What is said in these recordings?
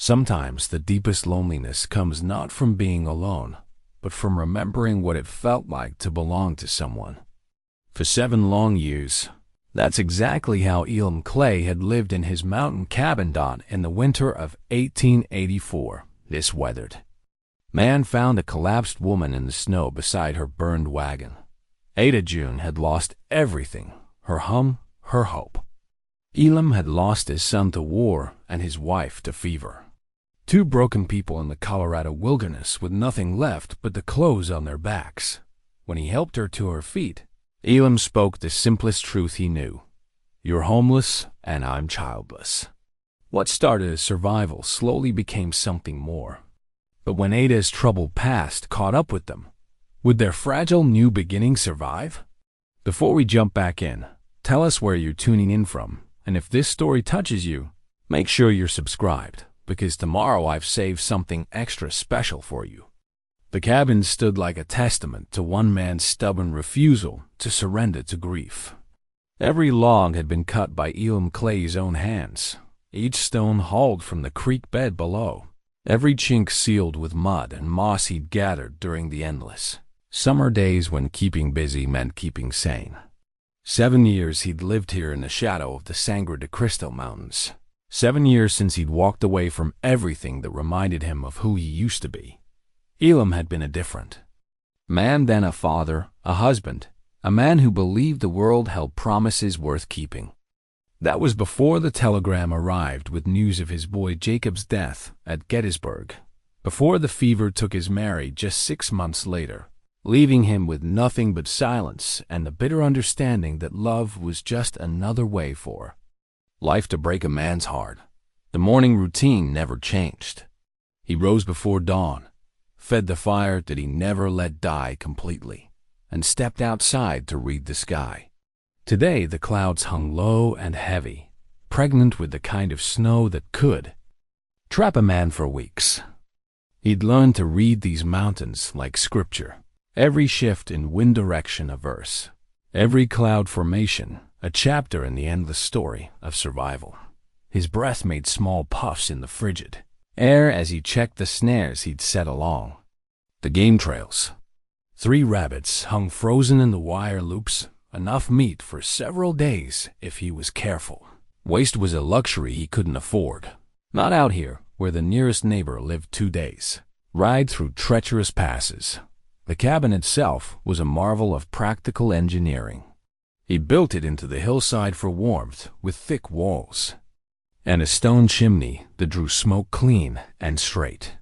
Sometimes the deepest loneliness comes not from being alone, but from remembering what it felt like to belong to someone. For 7 long years, that's exactly how Elam Clay had lived in his mountain cabin in the winter of 1884. This weathered man found a collapsed woman in the snow beside her burned wagon. Ada June had lost everything, her home, her hope. Elam had lost his son to war and his wife to fever. 2 broken people in the Colorado wilderness with nothing left but the clothes on their backs. When he helped her to her feet, Elam spoke the simplest truth he knew. You're homeless and I'm childless. What started as survival slowly became something more. But when Ada's troubled past caught up with them, would their fragile new beginning survive? Before we jump back in, tell us where you're tuning in from, and if this story touches you, make sure you're subscribed, because tomorrow I've saved something extra special for you. The cabin stood like a testament to one man's stubborn refusal to surrender to grief. Every log had been cut by Elam Clay's own hands, each stone hauled from the creek bed below, every chink sealed with mud and moss he'd gathered during the endless summer days when keeping busy meant keeping sane. 7 years he'd lived here in the shadow of the Sangre de Cristo Mountains. 7 years since he'd walked away from everything that reminded him of who he used to be. Elam had been a different man than a father, a husband, a man who believed the world held promises worth keeping. That was before the telegram arrived with news of his boy Jacob's death at Gettysburg, before the fever took his Mary just 6 months later, leaving him with nothing but silence and the bitter understanding that love was just another way for life to break a man's heart. The morning routine never changed. He rose before dawn, fed the fire that he never let die completely, and stepped outside to read the sky. Today the clouds hung low and heavy, pregnant with the kind of snow that could trap a man for weeks. He'd learned to read these mountains like scripture, every shift in wind direction a verse, every cloud formation a chapter in the endless story of survival. His breath made small puffs in the frigid air as he checked the snares he'd set along the game trails. 3 rabbits hung frozen in the wire loops, enough meat for several days if he was careful. Waste was a luxury he couldn't afford. Not out here, where the nearest neighbor lived 2 days. Ride through treacherous passes. The cabin itself was a marvel of practical engineering. He built it into the hillside for warmth with thick walls and a stone chimney that drew smoke clean and straight.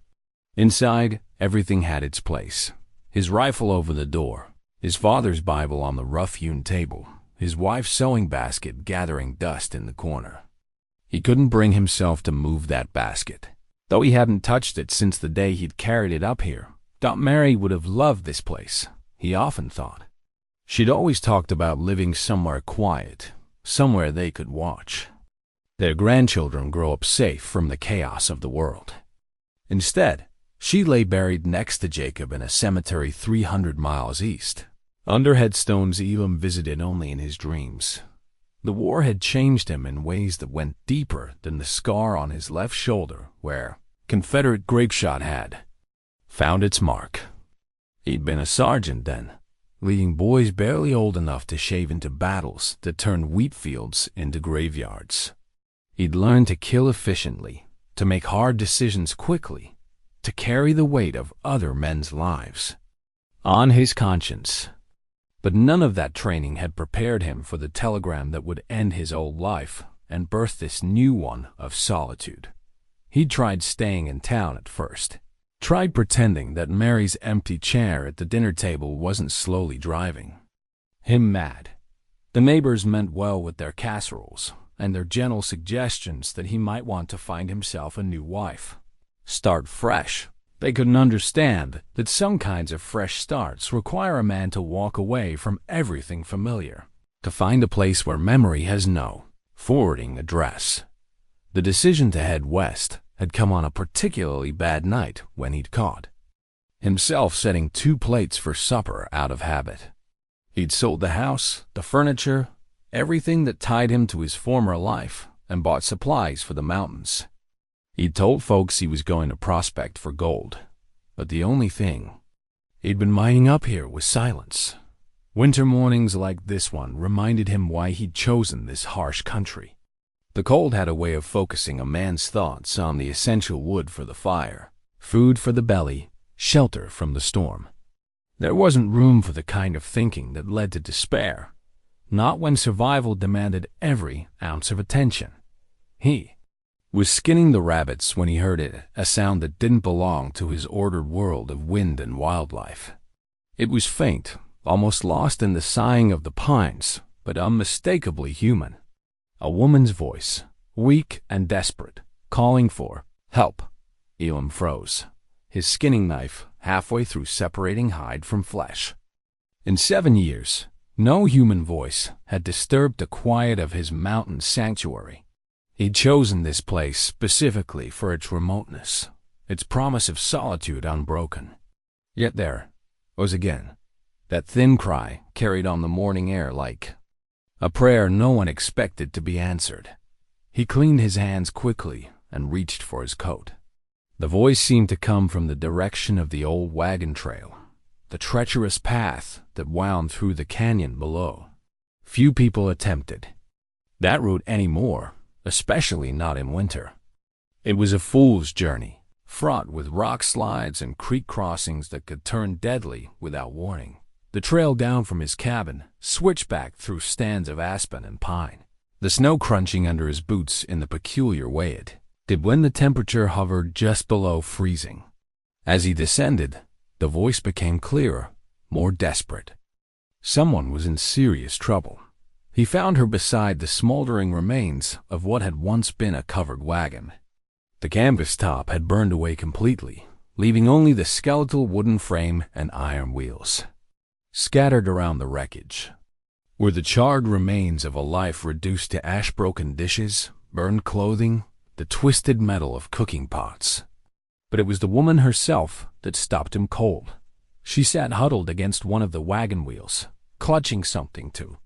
Inside, everything had its place. His rifle over the door, his father's Bible on the rough-hewn table, his wife's sewing basket gathering dust in the corner. He couldn't bring himself to move that basket, though he hadn't touched it since the day he'd carried it up here. Aunt Mary would have loved this place, he often thought. She'd always talked about living somewhere quiet, somewhere they could watch their grandchildren grow up safe from the chaos of the world. Instead, she lay buried next to Jacob in a cemetery 300 miles east, under headstones Elam visited only in his dreams. The war had changed him in ways that went deeper than the scar on his left shoulder where Confederate grapeshot had found its mark. He'd been a sergeant then, leading boys barely old enough to shave into battles that turned wheat fields into graveyards. He'd learned to kill efficiently, to make hard decisions quickly, to carry the weight of other men's lives on his conscience. But none of that training had prepared him for the telegram that would end his old life and birth this new one of solitude. He'd tried staying in town at first, tried pretending that Mary's empty chair at the dinner table wasn't slowly driving him mad. The neighbors meant well with their casseroles and their gentle suggestions that he might want to find himself a new wife. Start fresh. They couldn't understand that some kinds of fresh starts require a man to walk away from everything familiar, to find a place where memory has no forwarding address. The decision to head west had come on a particularly bad night when he'd caught himself setting 2 plates for supper out of habit. He'd sold the house, the furniture, everything that tied him to his former life, and bought supplies for the mountains. He'd told folks he was going to prospect for gold, but the only thing he'd been mining up here was silence. Winter mornings like this one reminded him why he'd chosen this harsh country. The cold had a way of focusing a man's thoughts on the essential wood for the fire, food for the belly, shelter from the storm. There wasn't room for the kind of thinking that led to despair, not when survival demanded every ounce of attention. He was skinning the rabbits when he heard it, a sound that didn't belong to his ordered world of wind and wildlife. It was faint, almost lost in the sighing of the pines, but unmistakably human. A woman's voice, weak and desperate, calling for help. Elam froze, his skinning knife halfway through separating hide from flesh. In 7 years, no human voice had disturbed the quiet of his mountain sanctuary. He'd chosen this place specifically for its remoteness, its promise of solitude unbroken. Yet there was again that thin cry carried on the morning air like a prayer no one expected to be answered. He cleaned his hands quickly and reached for his coat. The voice seemed to come from the direction of the old wagon trail, the treacherous path that wound through the canyon below. Few people attempted that route anymore, especially not in winter. It was a fool's journey, fraught with rock slides and creek crossings that could turn deadly without warning. The trail down from his cabin switched back through stands of aspen and pine, the snow crunching under his boots in the peculiar way it did when the temperature hovered just below freezing. As he descended, the voice became clearer, more desperate. Someone was in serious trouble. He found her beside the smoldering remains of what had once been a covered wagon. The canvas top had burned away completely, leaving only the skeletal wooden frame and iron wheels. Scattered around the wreckage were the charred remains of a life reduced to ash-broken dishes, burned clothing, the twisted metal of cooking pots. But it was the woman herself that stopped him cold. She sat huddled against one of the wagon wheels, clutching something to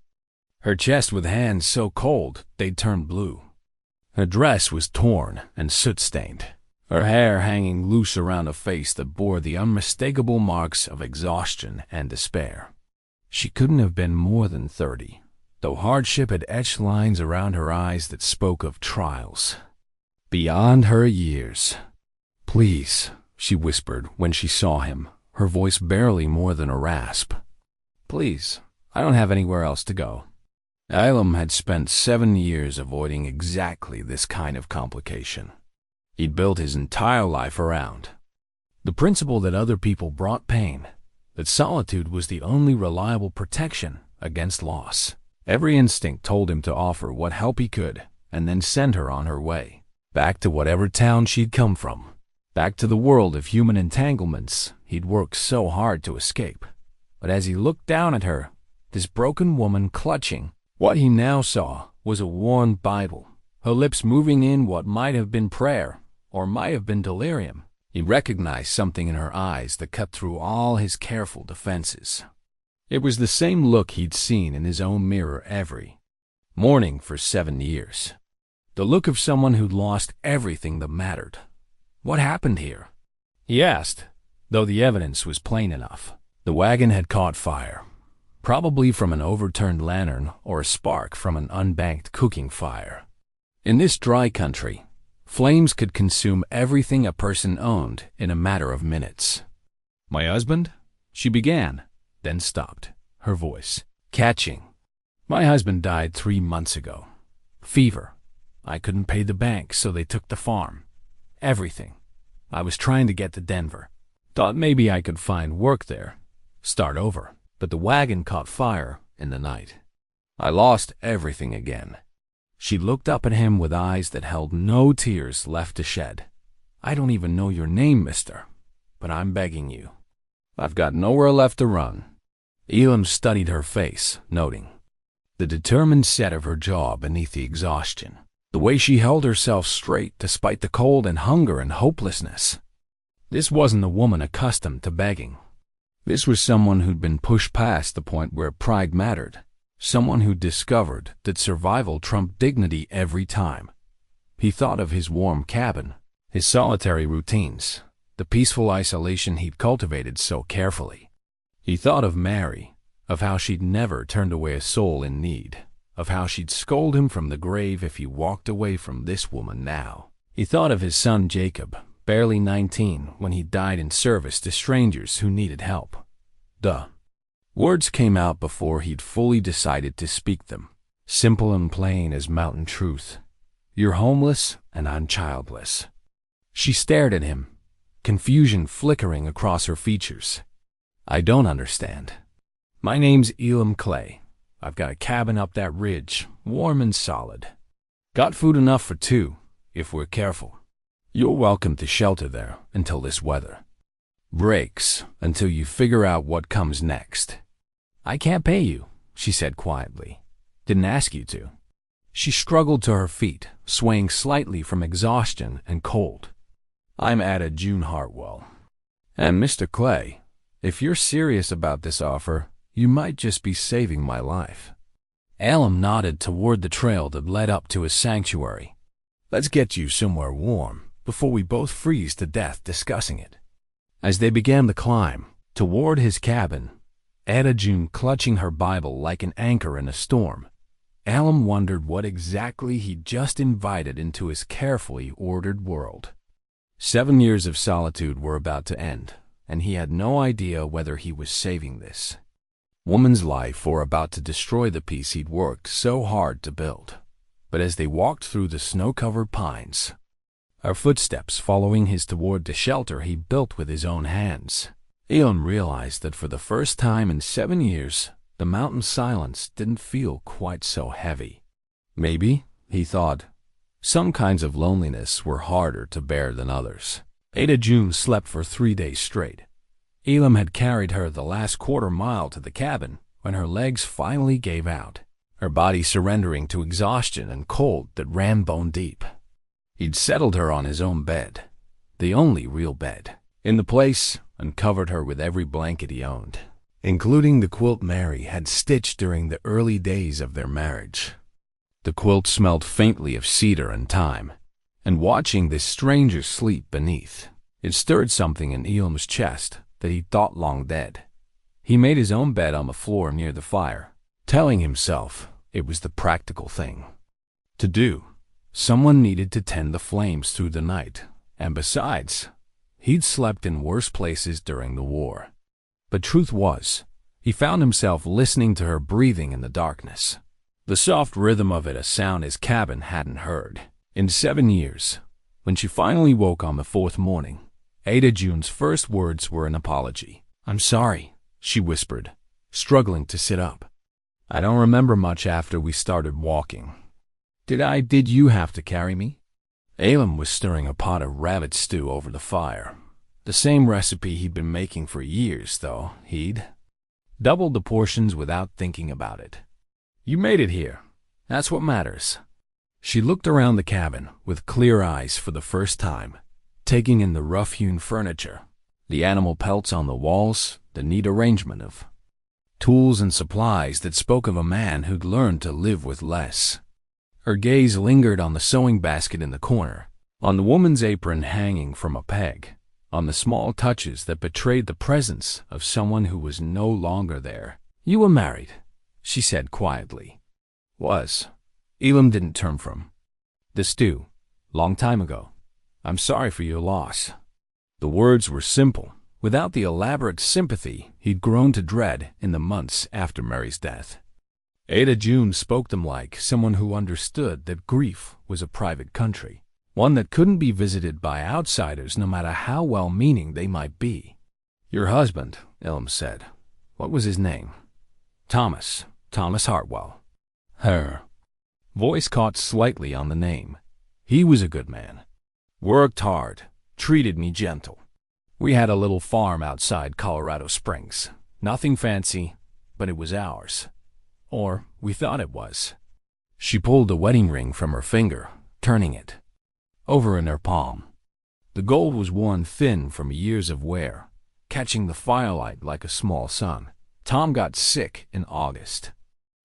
her chest with hands so cold they'd turned blue. Her dress was torn and soot-stained, her hair hanging loose around a face that bore the unmistakable marks of exhaustion and despair. She couldn't have been more than 30, though hardship had etched lines around her eyes that spoke of trials beyond her years. "Please," she whispered when she saw him, her voice barely more than a rasp. "Please, I don't have anywhere else to go." Elam had spent 7 years avoiding exactly this kind of complication. He'd built his entire life around the principle that other people brought pain, that solitude was the only reliable protection against loss. Every instinct told him to offer what help he could and then send her on her way, back to whatever town she'd come from, back to the world of human entanglements he'd worked so hard to escape. But as he looked down at her, this broken woman clutching what he now saw was a worn Bible, her lips moving in what might have been prayer or might have been delirium. He recognized something in her eyes that cut through all his careful defenses. It was the same look he'd seen in his own mirror every morning for 7 years. The look of someone who'd lost everything that mattered. What happened here? He asked, though the evidence was plain enough. The wagon had caught fire, probably from an overturned lantern or a spark from an unbanked cooking fire. In this dry country, flames could consume everything a person owned in a matter of minutes. "My husband?" she began, then stopped, her voice catching. "My husband died 3 months ago. Fever. I couldn't pay the bank, so they took the farm. Everything. I was trying to get to Denver. Thought maybe I could find work there, start over. But the wagon caught fire in the night. I lost everything again." She looked up at him with eyes that held no tears left to shed. "I don't even know your name, mister, but I'm begging you. I've got nowhere left to run." Elam studied her face, noting the determined set of her jaw beneath the exhaustion, the way she held herself straight despite the cold and hunger and hopelessness. This wasn't a woman accustomed to begging. This was someone who'd been pushed past the point where pride mattered, someone who'd discovered that survival trumped dignity every time. He thought of his warm cabin, his solitary routines, the peaceful isolation he'd cultivated so carefully. He thought of Mary, of how she'd never turned away a soul in need, of how she'd scold him from the grave if he walked away from this woman now. He thought of his son Jacob, barely 19, when he died in service to strangers who needed help. The words came out before he'd fully decided to speak them, simple and plain as mountain truth. "You're homeless and I'm childless." She stared at him, confusion flickering across her features. "I don't understand. My name's Elam Clay. I've got a cabin up that ridge, warm and solid. Got food enough for two, if we're careful. You're welcome to shelter there until this weather breaks, until you figure out what comes next." "I can't pay you," she said quietly. "Didn't ask you to." She struggled to her feet, swaying slightly from exhaustion and cold. "I'm Ada June Hartwell. And Mr. Clay, if you're serious about this offer, you might just be saving my life." Elam nodded toward the trail that led up to his sanctuary. "Let's get you somewhere warm before we both freeze to death discussing it." As they began the climb toward his cabin, Ada June clutching her Bible like an anchor in a storm, Elam wondered what exactly he'd just invited into his carefully ordered world. 7 years of solitude were about to end, and he had no idea whether he was saving this woman's life or about to destroy the peace he'd worked so hard to build. But as they walked through the snow-covered pines, her footsteps following his toward the shelter he built with his own hands, Elam realized that for the first time in 7 years, the mountain silence didn't feel quite so heavy. Maybe, he thought, some kinds of loneliness were harder to bear than others. Ada June slept for 3 days straight. Elam had carried her the last quarter-mile to the cabin when her legs finally gave out, her body surrendering to exhaustion and cold that ran bone-deep. He'd settled her on his own bed, the only real bed in the place, and covered her with every blanket he owned, including the quilt Mary had stitched during the early days of their marriage. The quilt smelled faintly of cedar and thyme, and watching this stranger sleep beneath, it stirred something in Elam's chest that he thought long dead. He made his own bed on the floor near the fire, telling himself it was the practical thing to do. Someone needed to tend the flames through the night, and besides, he'd slept in worse places during the war. But truth was, he found himself listening to her breathing in the darkness, the soft rhythm of it, a sound his cabin hadn't heard in 7 years. When she finally woke on the 4th morning, Ada June's first words were an apology. "I'm sorry," she whispered, struggling to sit up. "I don't remember much after we started walking. Did you have to carry me?" Elam was stirring a pot of rabbit stew over the fire. The same recipe he'd been making for years, though he'd doubled the portions without thinking about it. "You made it here. That's what matters." She looked around the cabin with clear eyes for the first time, taking in the rough-hewn furniture, the animal pelts on the walls, the neat arrangement of tools and supplies that spoke of a man who'd learned to live with less. Her gaze lingered on the sewing basket in the corner, on the woman's apron hanging from a peg, on the small touches that betrayed the presence of someone who was no longer there. "You were married," she said quietly. "Was." Elam didn't turn from the stew. "Long time ago. I'm sorry for your loss." The words were simple, without the elaborate sympathy he'd grown to dread in the months after Mary's death. Ada June spoke them like someone who understood that grief was a private country, one that couldn't be visited by outsiders no matter how well-meaning they might be. "Your husband," Elam said. "What was his name?" Thomas Hartwell." Her voice caught slightly on the name. "He was a good man. Worked hard, treated me gentle. We had a little farm outside Colorado Springs. Nothing fancy, but it was ours. Or we thought it was." She pulled a wedding ring from her finger, turning it over in her palm. The gold was worn thin from years of wear, catching the firelight like a small sun. Tom got sick in August.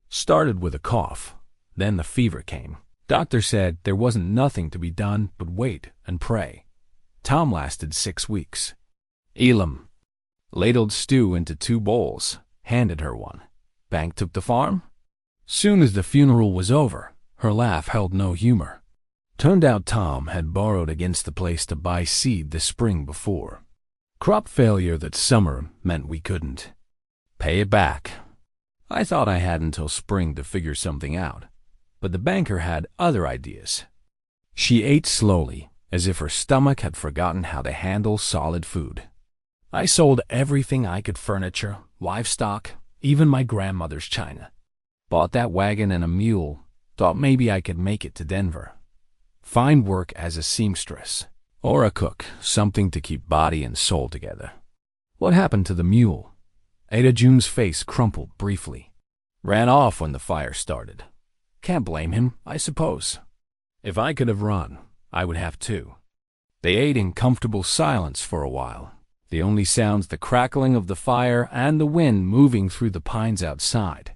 Started with a cough, then the fever came. Doctor said there wasn't nothing to be done but wait and pray. Tom lasted 6 weeks. Elam ladled stew into 2 bowls, handed her one. Bank took the farm? Soon as the funeral was over, her laugh held no humor. Turned out Tom had borrowed against the place to buy seed the spring before. Crop failure that summer meant we couldn't pay it back. I thought I had until spring to figure something out, but the banker had other ideas. She ate slowly, as if her stomach had forgotten how to handle solid food. I sold everything I could: furniture, livestock, even my grandmother's china. Bought that wagon and a mule, thought maybe I could make it to Denver. Find work as a seamstress or a cook, something to keep body and soul together. What happened to the mule? Ada June's face crumpled briefly. Ran off when the fire started. Can't blame him, I suppose. If I could have run, I would have too. They ate in comfortable silence for a while. The only sounds the crackling of the fire and the wind moving through the pines outside.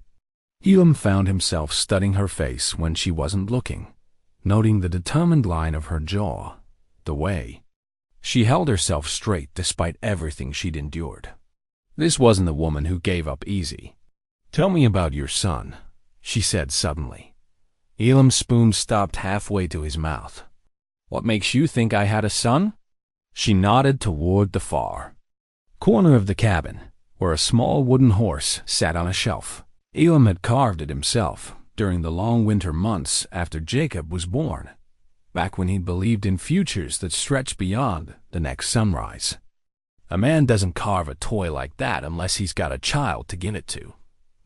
Elam found himself studying her face when she wasn't looking, noting the determined line of her jaw, the way she held herself straight despite everything she'd endured. This wasn't the woman who gave up easy. "Tell me about your son," she said suddenly. Elam's spoon stopped halfway to his mouth. "What makes you think I had a son?" She nodded toward the far corner of the cabin, where a small wooden horse sat on a shelf. Elam had carved it himself during the long winter months after Jacob was born, back when he'd believed in futures that stretched beyond the next sunrise. A man doesn't carve a toy like that unless he's got a child to give it to.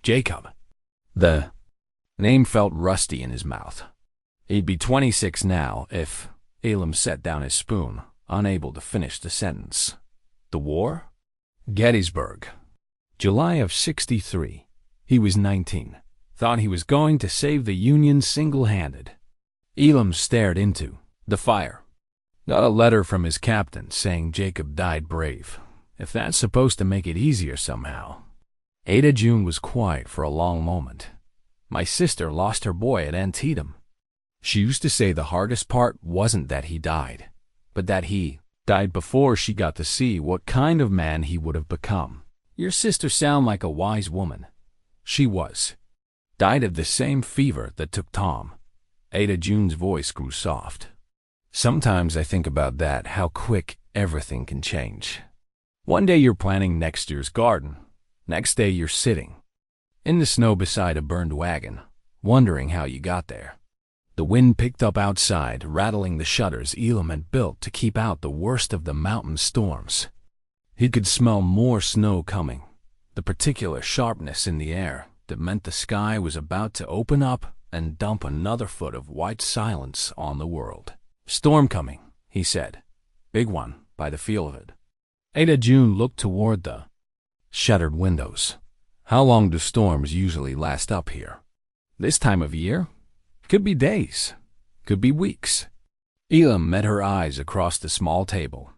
Jacob. The name felt rusty in his mouth. He'd be 26 now if Elam set down his spoon, unable to finish the sentence. The war? Gettysburg. July of '63. He was 19. Thought he was going to save the Union single-handed. Elam stared into the fire. Got a letter from his captain saying Jacob died brave, if that's supposed to make it easier somehow. Ada June was quiet for a long moment. My sister lost her boy at Antietam. She used to say the hardest part wasn't that he died, but that he died before she got to see what kind of man he would have become. Your sister sound like a wise woman. She was. Died of the same fever that took Tom. Ada June's voice grew soft. Sometimes I think about that, how quick everything can change. One day you're planting next year's garden. Next day you're sitting in the snow beside a burned wagon, wondering how you got there. The wind picked up outside, rattling the shutters Elam had built to keep out the worst of the mountain storms. He could smell more snow coming, the particular sharpness in the air that meant the sky was about to open up and dump another foot of white silence on the world. "Storm coming," he said. "Big one, by the feel of it." Ada June looked toward the shuttered windows. "How long do storms usually last up here?" "This time of year? Could be days. Could be weeks." Elam met her eyes across the small table.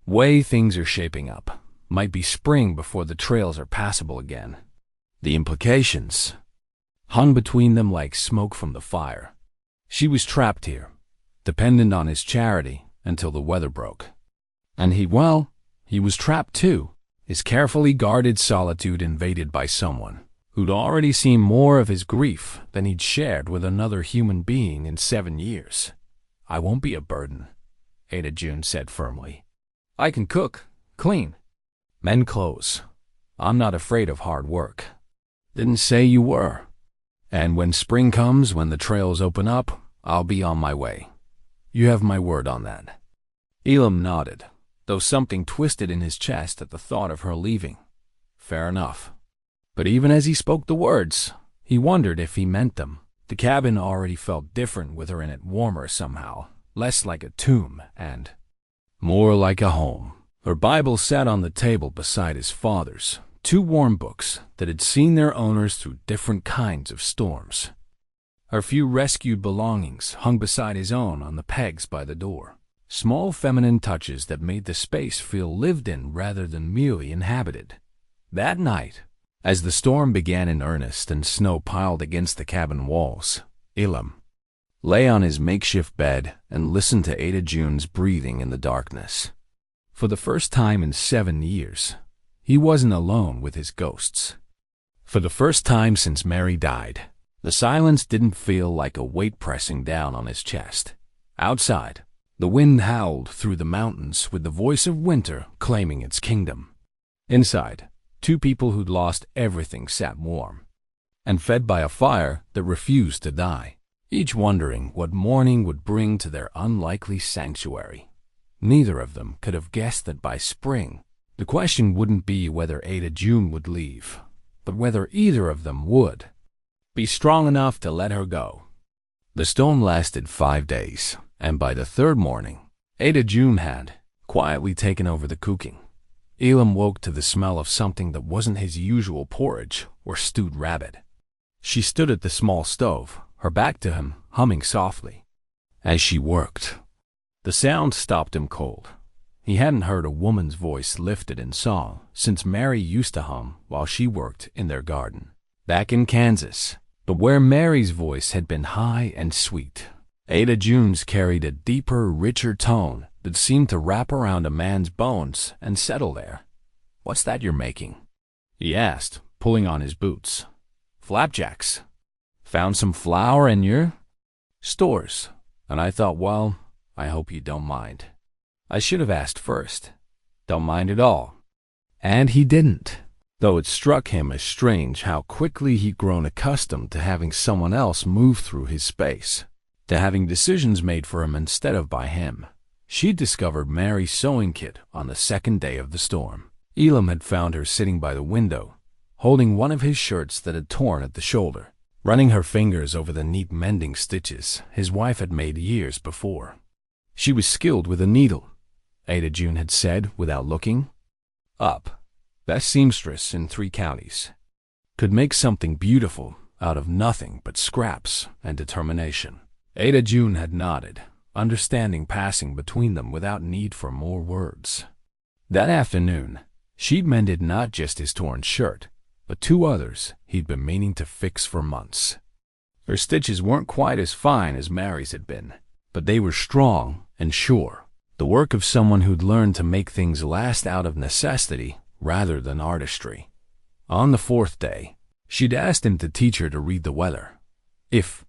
"Way things are shaping up. Might be spring before the trails are passable again." The implications hung between them like smoke from the fire. She was trapped here, dependent on his charity until the weather broke. And he was trapped too, his carefully guarded solitude invaded by someone who'd already seen more of his grief than he'd shared with another human being in 7 years. "I won't be a burden," Ada June said firmly. "I can cook, clean, mend clothes. I'm not afraid of hard work." "Didn't say you were. And when spring comes, when the trails open up, I'll be on my way. You have my word on that." Elam nodded, though something twisted in his chest at the thought of her leaving. Fair enough. But even as he spoke the words, he wondered if he meant them. The cabin already felt different with her in it, warmer somehow, less like a tomb and more like a home. Her Bible sat on the table beside his father's, 2 warm books that had seen their owners through different kinds of storms. Her few rescued belongings hung beside his own on the pegs by the door, small feminine touches that made the space feel lived in rather than merely inhabited. That night, as the storm began in earnest and snow piled against the cabin walls, Elam lay on his makeshift bed, and listened to Ada June's breathing in the darkness. For the first time in 7 years, he wasn't alone with his ghosts. For the first time since Mary died, the silence didn't feel like a weight pressing down on his chest. Outside, the wind howled through the mountains with the voice of winter claiming its kingdom. Inside, 2 people who'd lost everything sat warm and fed by a fire that refused to die, each wondering what morning would bring to their unlikely sanctuary. Neither of them could have guessed that by spring, the question wouldn't be whether Ada June would leave, but whether either of them would be strong enough to let her go. The storm lasted 5 days, and by the 3rd morning, Ada June had quietly taken over the cooking. Elam woke to the smell of something that wasn't his usual porridge or stewed rabbit. She stood at the small stove, her back to him, humming softly. As she worked, the sound stopped him cold. He hadn't heard a woman's voice lifted in song since Mary used to hum while she worked in their garden back in Kansas. But where Mary's voice had been high and sweet, Ada June's carried a deeper, richer tone that seemed to wrap around a man's bones and settle there. "What's that you're making?" he asked, pulling on his boots. "Flapjacks. Found some flour in your stores, and I thought, well, I hope you don't mind. I should have asked first. Don't mind at all." And he didn't, though it struck him as strange how quickly he'd grown accustomed to having someone else move through his space, to having decisions made for him instead of by him. She'd discovered Mary's sewing kit on the 2nd day of the storm. Elam had found her sitting by the window, holding one of his shirts that had torn at the shoulder, running her fingers over the neat mending stitches his wife had made years before. She was skilled with a needle, Ada June had said without looking up. Best seamstress in 3 counties. Could make something beautiful out of nothing but scraps and determination. Ada June had nodded, understanding passing between them without need for more words. That afternoon, she'd mended not just his torn shirt, but 2 others he'd been meaning to fix for months. Her stitches weren't quite as fine as Mary's had been, but they were strong and sure, the work of someone who'd learned to make things last out of necessity rather than artistry. On the 4th day, she'd asked him to teach her to read the weather. "If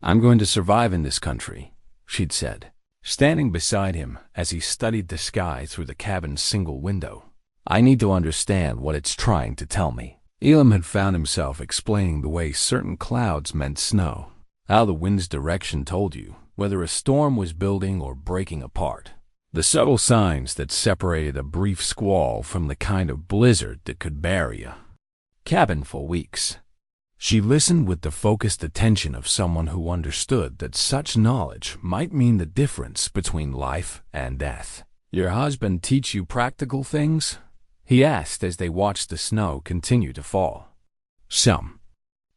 I'm going to survive in this country," she'd said, standing beside him as he studied the sky through the cabin's single window, "I need to understand what it's trying to tell me." Elam had found himself explaining the way certain clouds meant snow, how the wind's direction told you whether a storm was building or breaking apart, the subtle signs that separated a brief squall from the kind of blizzard that could bury a cabin for weeks. She listened with the focused attention of someone who understood that such knowledge might mean the difference between life and death. "Your husband teach you practical things?" he asked as they watched the snow continue to fall. "Some.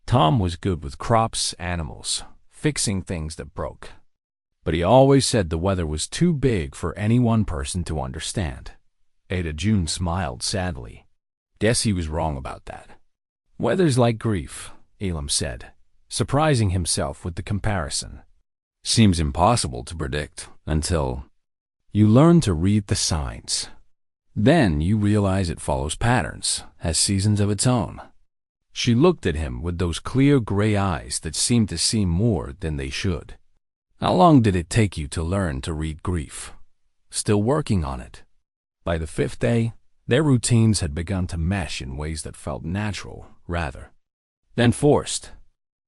Tom was good with crops, animals, fixing things that broke. But he always said the weather was too big for any one person to understand." Ada June smiled sadly. "Guess he was wrong about that." "Weather's like grief," Elam said, surprising himself with the comparison. "Seems impossible to predict until you learn to read the signs. Then you realize it follows patterns, has seasons of its own." She looked at him with those clear gray eyes that seemed to see more than they should. "How long did it take you to learn to read grief?" "Still working on it." By the 5th day, their routines had begun to mesh in ways that felt natural, rather than forced.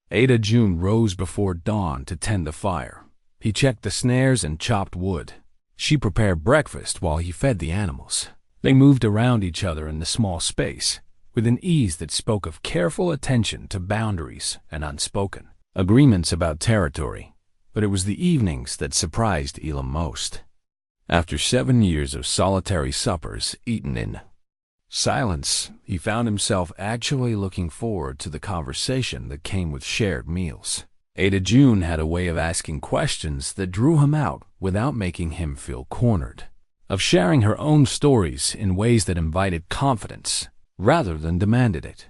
Ada June rose before dawn to tend the fire. He checked the snares and chopped wood. She prepared breakfast while he fed the animals. They moved around each other in the small space, with an ease that spoke of careful attention to boundaries and unspoken agreements about territory. But it was the evenings that surprised Elam most. After 7 years of solitary suppers eaten in silence, he found himself actually looking forward to the conversation that came with shared meals. Ada June had a way of asking questions that drew him out without making him feel cornered, of sharing her own stories in ways that invited confidence rather than demanded it.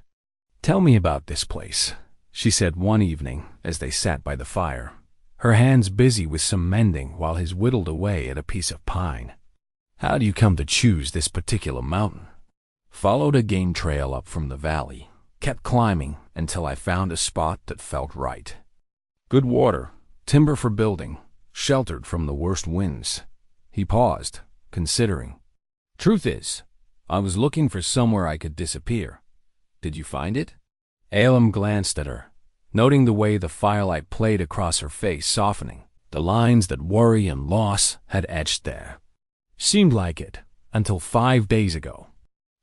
"Tell me about this place," she said one evening as they sat by the fire. her hands busy with some mending while he whittled away at a piece of pine. "How do you come to choose this particular mountain?" "Followed a game trail up from the valley, kept climbing until I found a spot that felt right. Good water, timber for building, sheltered from the worst winds." He paused, considering. "Truth is, I was looking for somewhere I could disappear. Did you find it?" Elam glanced at her, noting the way the firelight played across her face, softening. The lines that worry and loss had etched there. "Seemed like it, until 5 days ago."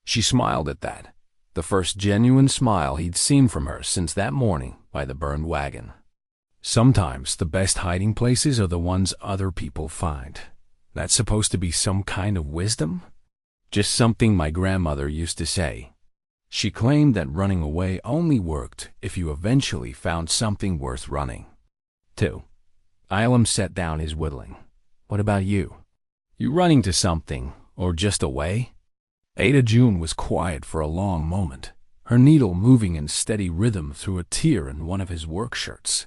She smiled at that, the first genuine smile he'd seen from her since that morning by the burned wagon. Sometimes the best hiding places are the ones other people find. That's supposed to be some kind of wisdom? Just something my grandmother used to say. She claimed that running away only worked if you eventually found something worth running. 2. Elam set down his whittling. "What about you? You running to something, or just away?" Ada June was quiet for a long moment, her needle moving in steady rhythm through a tear in one of his work shirts.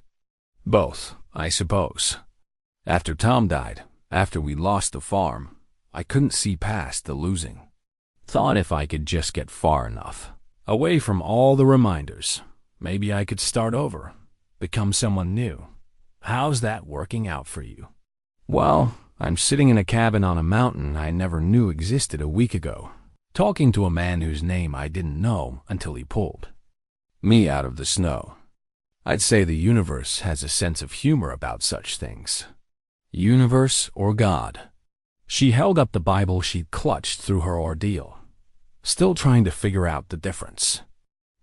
"Both, I suppose. After Tom died, after we lost the farm, I couldn't see past the losing. Thought if I could just get far enough, away from all the reminders, maybe I could start over, become someone new. How's that working out for you?" "Well, I'm sitting in a cabin on a mountain I never knew existed a week ago, talking to a man whose name I didn't know until he pulled me out of the snow. I'd say the universe has a sense of humor about such things. Universe or God?" She held up the Bible she'd clutched through her ordeal, still trying to figure out the difference.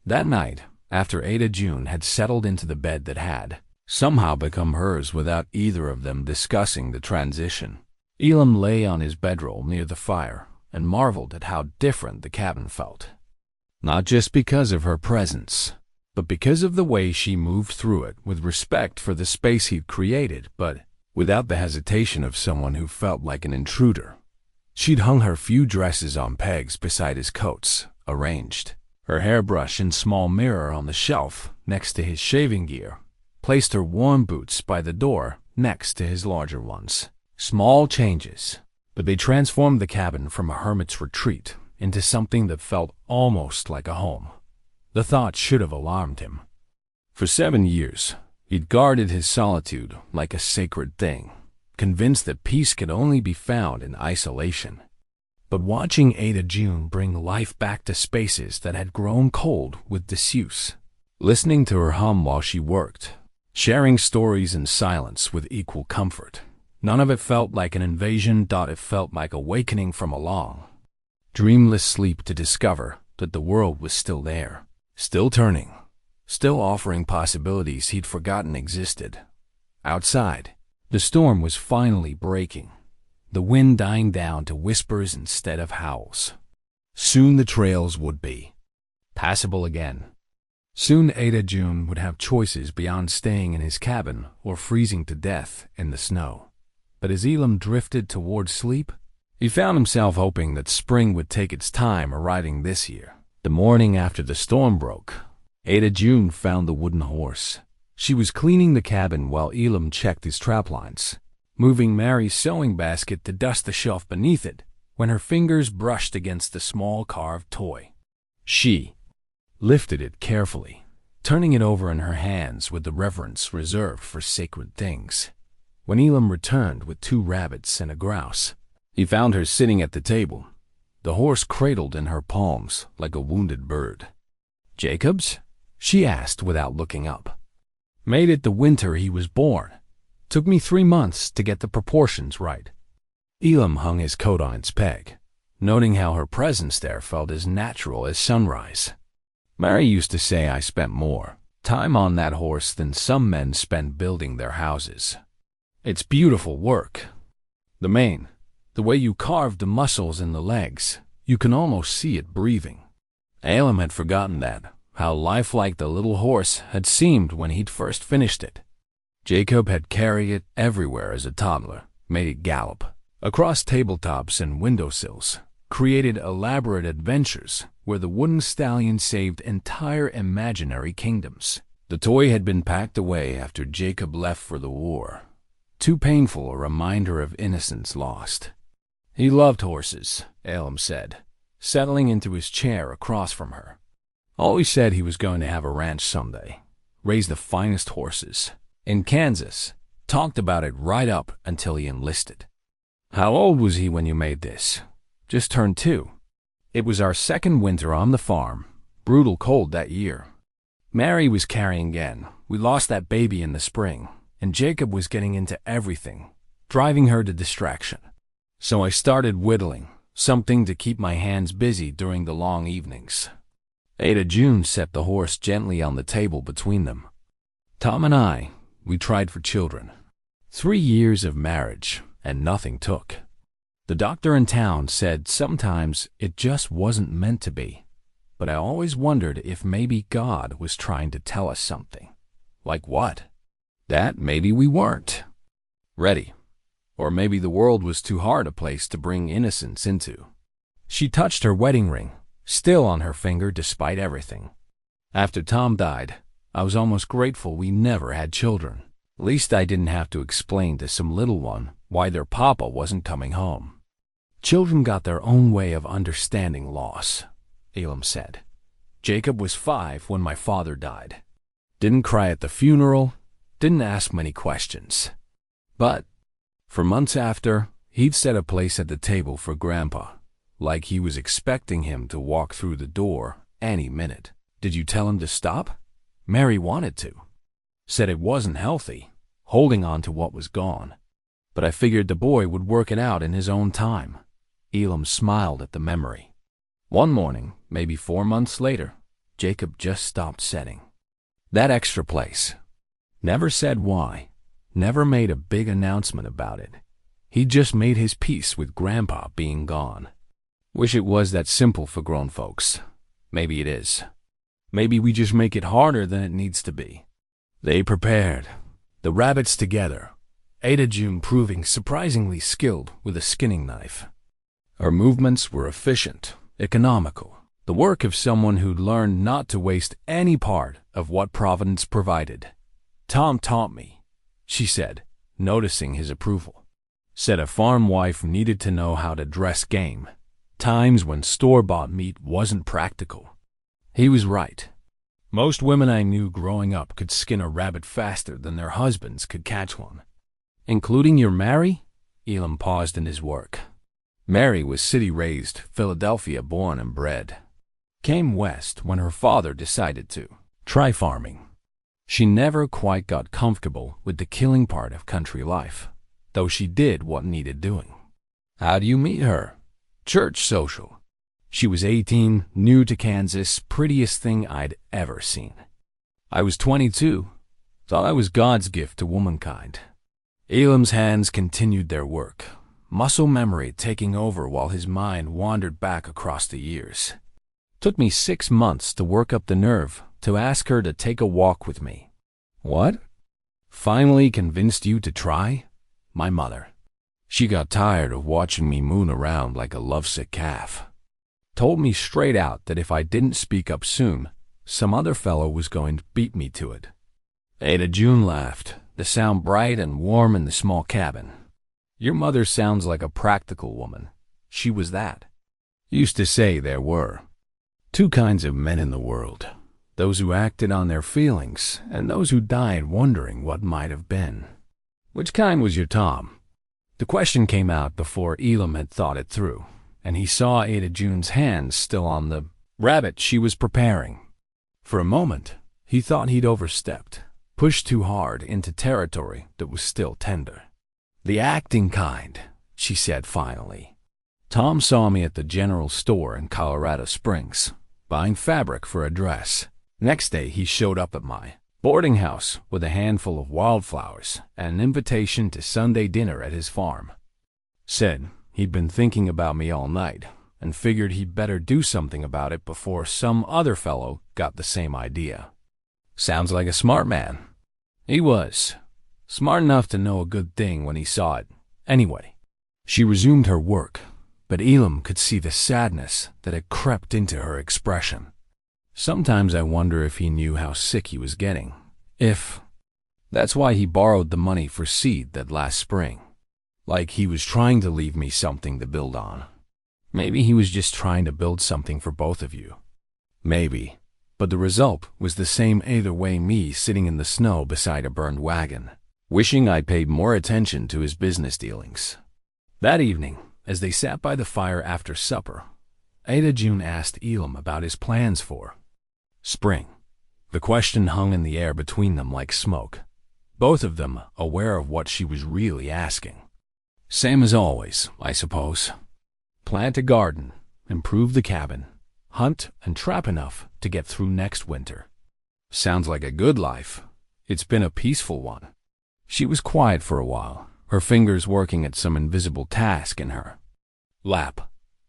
That night, after Ada June had settled into the bed that had somehow become hers without either of them discussing the transition, Elam lay on his bedroll near the fire and marveled at how different the cabin felt. Not just because of her presence, but because of the way she moved through it with respect for the space he'd created, but without the hesitation of someone who felt like an intruder. She'd hung her few dresses on pegs beside his coats, arranged her hairbrush and small mirror on the shelf next to his shaving gear, placed her warm boots by the door next to his larger ones. Small changes, but they transformed the cabin from a hermit's retreat into something that felt almost like a home. The thought should have alarmed him. For 7 years, he'd guarded his solitude like a sacred thing, convinced that peace could only be found in isolation. But watching Ada June bring life back to spaces that had grown cold with disuse, listening to her hum while she worked, sharing stories in silence with equal comfort, none of it felt like an invasion. It felt like awakening from a long, dreamless sleep to discover that the world was still there, still turning, still offering possibilities he'd forgotten existed. Outside, the storm was finally breaking, the wind dying down to whispers instead of howls. Soon the trails would be passable again. Soon Ada June would have choices beyond staying in his cabin or freezing to death in the snow. But as Elam drifted toward sleep, he found himself hoping that spring would take its time arriving this year. The morning after the storm broke, Ada June found the wooden horse. She was cleaning the cabin while Elam checked his trap lines, moving Mary's sewing basket to dust the shelf beneath it when her fingers brushed against the small carved toy. She lifted it carefully, turning it over in her hands with the reverence reserved for sacred things. When Elam returned with 2 rabbits and a grouse, he found her sitting at the table, the horse cradled in her palms like a wounded bird. "Jacob's?" she asked without looking up. "Made it the winter he was born. Took me 3 months to get the proportions right." Elam hung his coat on its peg, noting how her presence there felt as natural as sunrise. "Mary used to say I spent more time on that horse than some men spend building their houses. It's beautiful work. The mane, the way you carved the muscles in the legs, you can almost see it breathing." Elam had forgotten that, how lifelike the little horse had seemed when he'd first finished it. Jacob had carried it everywhere as a toddler, made it gallop across tabletops and windowsills, created elaborate adventures where the wooden stallion saved entire imaginary kingdoms. The toy had been packed away after Jacob left for the war. Too painful a reminder of innocence lost. He loved horses, Elam said, settling into his chair across from her. Always said he was going to have a ranch someday, raise the finest horses. In Kansas, talked about it right up until he enlisted. How old was he when you made this? Just turned 2. It was our second winter on the farm. Brutal cold that year. Mary was carrying again. We lost that baby in the spring, and Jacob was getting into everything, driving her to distraction. So I started whittling, something to keep my hands busy during the long evenings. Ada June set the horse gently on the table between them. Tom and I, we tried for children. 3 years of marriage, and nothing took. The doctor in town said sometimes it just wasn't meant to be. But I always wondered if maybe God was trying to tell us something. Like what? That maybe we weren't ready. Or maybe the world was too hard a place to bring innocence into. She touched her wedding ring, still on her finger despite everything. After Tom died, I was almost grateful we never had children. At least I didn't have to explain to some little one why their papa wasn't coming home. Children got their own way of understanding loss, Elam said. Jacob was 5 when my father died. Didn't cry at the funeral, didn't ask many questions. But for months after, he'd set a place at the table for Grandpa, like he was expecting him to walk through the door any minute. Did you tell him to stop? Mary wanted to. Said it wasn't healthy, holding on to what was gone. But I figured the boy would work it out in his own time. Elam smiled at the memory. One morning, maybe 4 months later, Jacob just stopped setting. That extra place. Never said why. Never made a big announcement about it. He just made his peace with Grandpa being gone. Wish it was that simple for grown folks. Maybe it is. Maybe we just make it harder than it needs to be. They prepared. The rabbits together. Ada June proving surprisingly skilled with a skinning knife. Her movements were efficient, economical. The work of someone who'd learned not to waste any part of what Providence provided. Tom taught me, she said, noticing his approval. Said a farm wife needed to know how to dress game. Times when store-bought meat wasn't practical. He was right. Most women I knew growing up could skin a rabbit faster than their husbands could catch one. Including your Mary? Elam paused in his work. Mary was city-raised, Philadelphia-born and bred. Came west when her father decided to try farming. She never quite got comfortable with the killing part of country life, though she did what needed doing. How do you meet her? Church social. She was 18, new to Kansas, prettiest thing I'd ever seen. I was 22. Thought I was God's gift to womankind. Elam's hands continued their work, muscle memory taking over while his mind wandered back across the years. Took me 6 months to work up the nerve to ask her to take a walk with me. What? Finally convinced you to try? My mother. She got tired of watching me moon around like a lovesick calf. Told me straight out that if I didn't speak up soon, some other fellow was going to beat me to it. Ada June laughed, the sound bright and warm in the small cabin. Your mother sounds like a practical woman. She was that. Used to say there were 2 kinds of men in the world. Those who acted on their feelings, and those who died wondering what might have been. Which kind was your Tom? The question came out before Elam had thought it through, and he saw Ada June's hands still on the rabbit she was preparing. For a moment, he thought he'd overstepped, pushed too hard into territory that was still tender. The acting kind, she said finally. Tom saw me at the general store in Colorado Springs, buying fabric for a dress. Next day, he showed up at my boarding house with a handful of wildflowers and an invitation to Sunday dinner at his farm. Said he'd been thinking about me all night and figured he'd better do something about it before some other fellow got the same idea. Sounds like a smart man. He was. Smart enough to know a good thing when he saw it. Anyway, she resumed her work, but Elam could see the sadness that had crept into her expression. Sometimes I wonder if he knew how sick he was getting. That's why he borrowed the money for seed that last spring. Like he was trying to leave me something to build on. Maybe he was just trying to build something for both of you. Maybe. But the result was the same either way, me sitting in the snow beside a burned wagon, wishing I'd paid more attention to his business dealings. That evening, as they sat by the fire after supper, Ada June asked Elam about his plans for spring. The question hung in the air between them like smoke, both of them aware of what she was really asking. Same as always, I suppose. Plant a garden, improve the cabin, hunt and trap enough to get through next winter. Sounds like a good life. It's been a peaceful one. She was quiet for a while, her fingers working at some invisible task in her lap.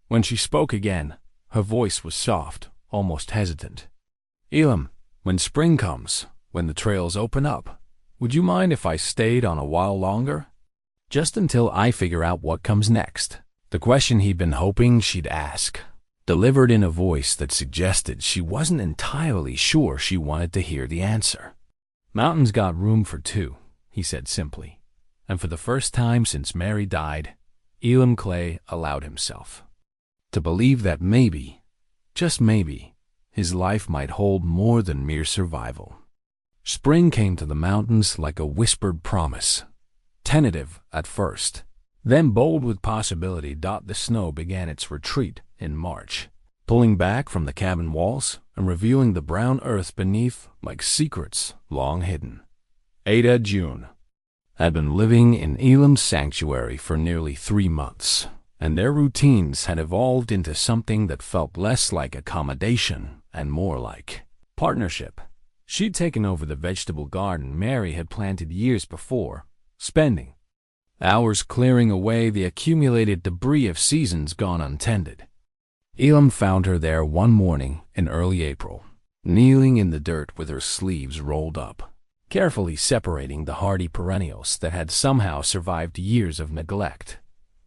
When she spoke again, her voice was soft, almost hesitant. Elam, when spring comes, when the trails open up, would you mind if I stayed on a while longer? Just until I figure out what comes next. The question he'd been hoping she'd ask, delivered in a voice that suggested she wasn't entirely sure she wanted to hear the answer. Mountain's got room for two, he said simply, and for the first time since Mary died, Elam Clay allowed himself to believe that maybe, just maybe, his life might hold more than mere survival. Spring came to the mountains like a whispered promise, tentative at first, then bold with possibility. The snow began its retreat in March, pulling back from the cabin walls and revealing the brown earth beneath like secrets long hidden. Ada June had been living in Elam's sanctuary for nearly 3 months, and their routines had evolved into something that felt less like accommodation and more like partnership. She'd taken over the vegetable garden Mary had planted years before, spending hours clearing away the accumulated debris of seasons gone untended. Elam found her there one morning in early April, kneeling in the dirt with her sleeves rolled up, carefully separating the hardy perennials that had somehow survived years of neglect.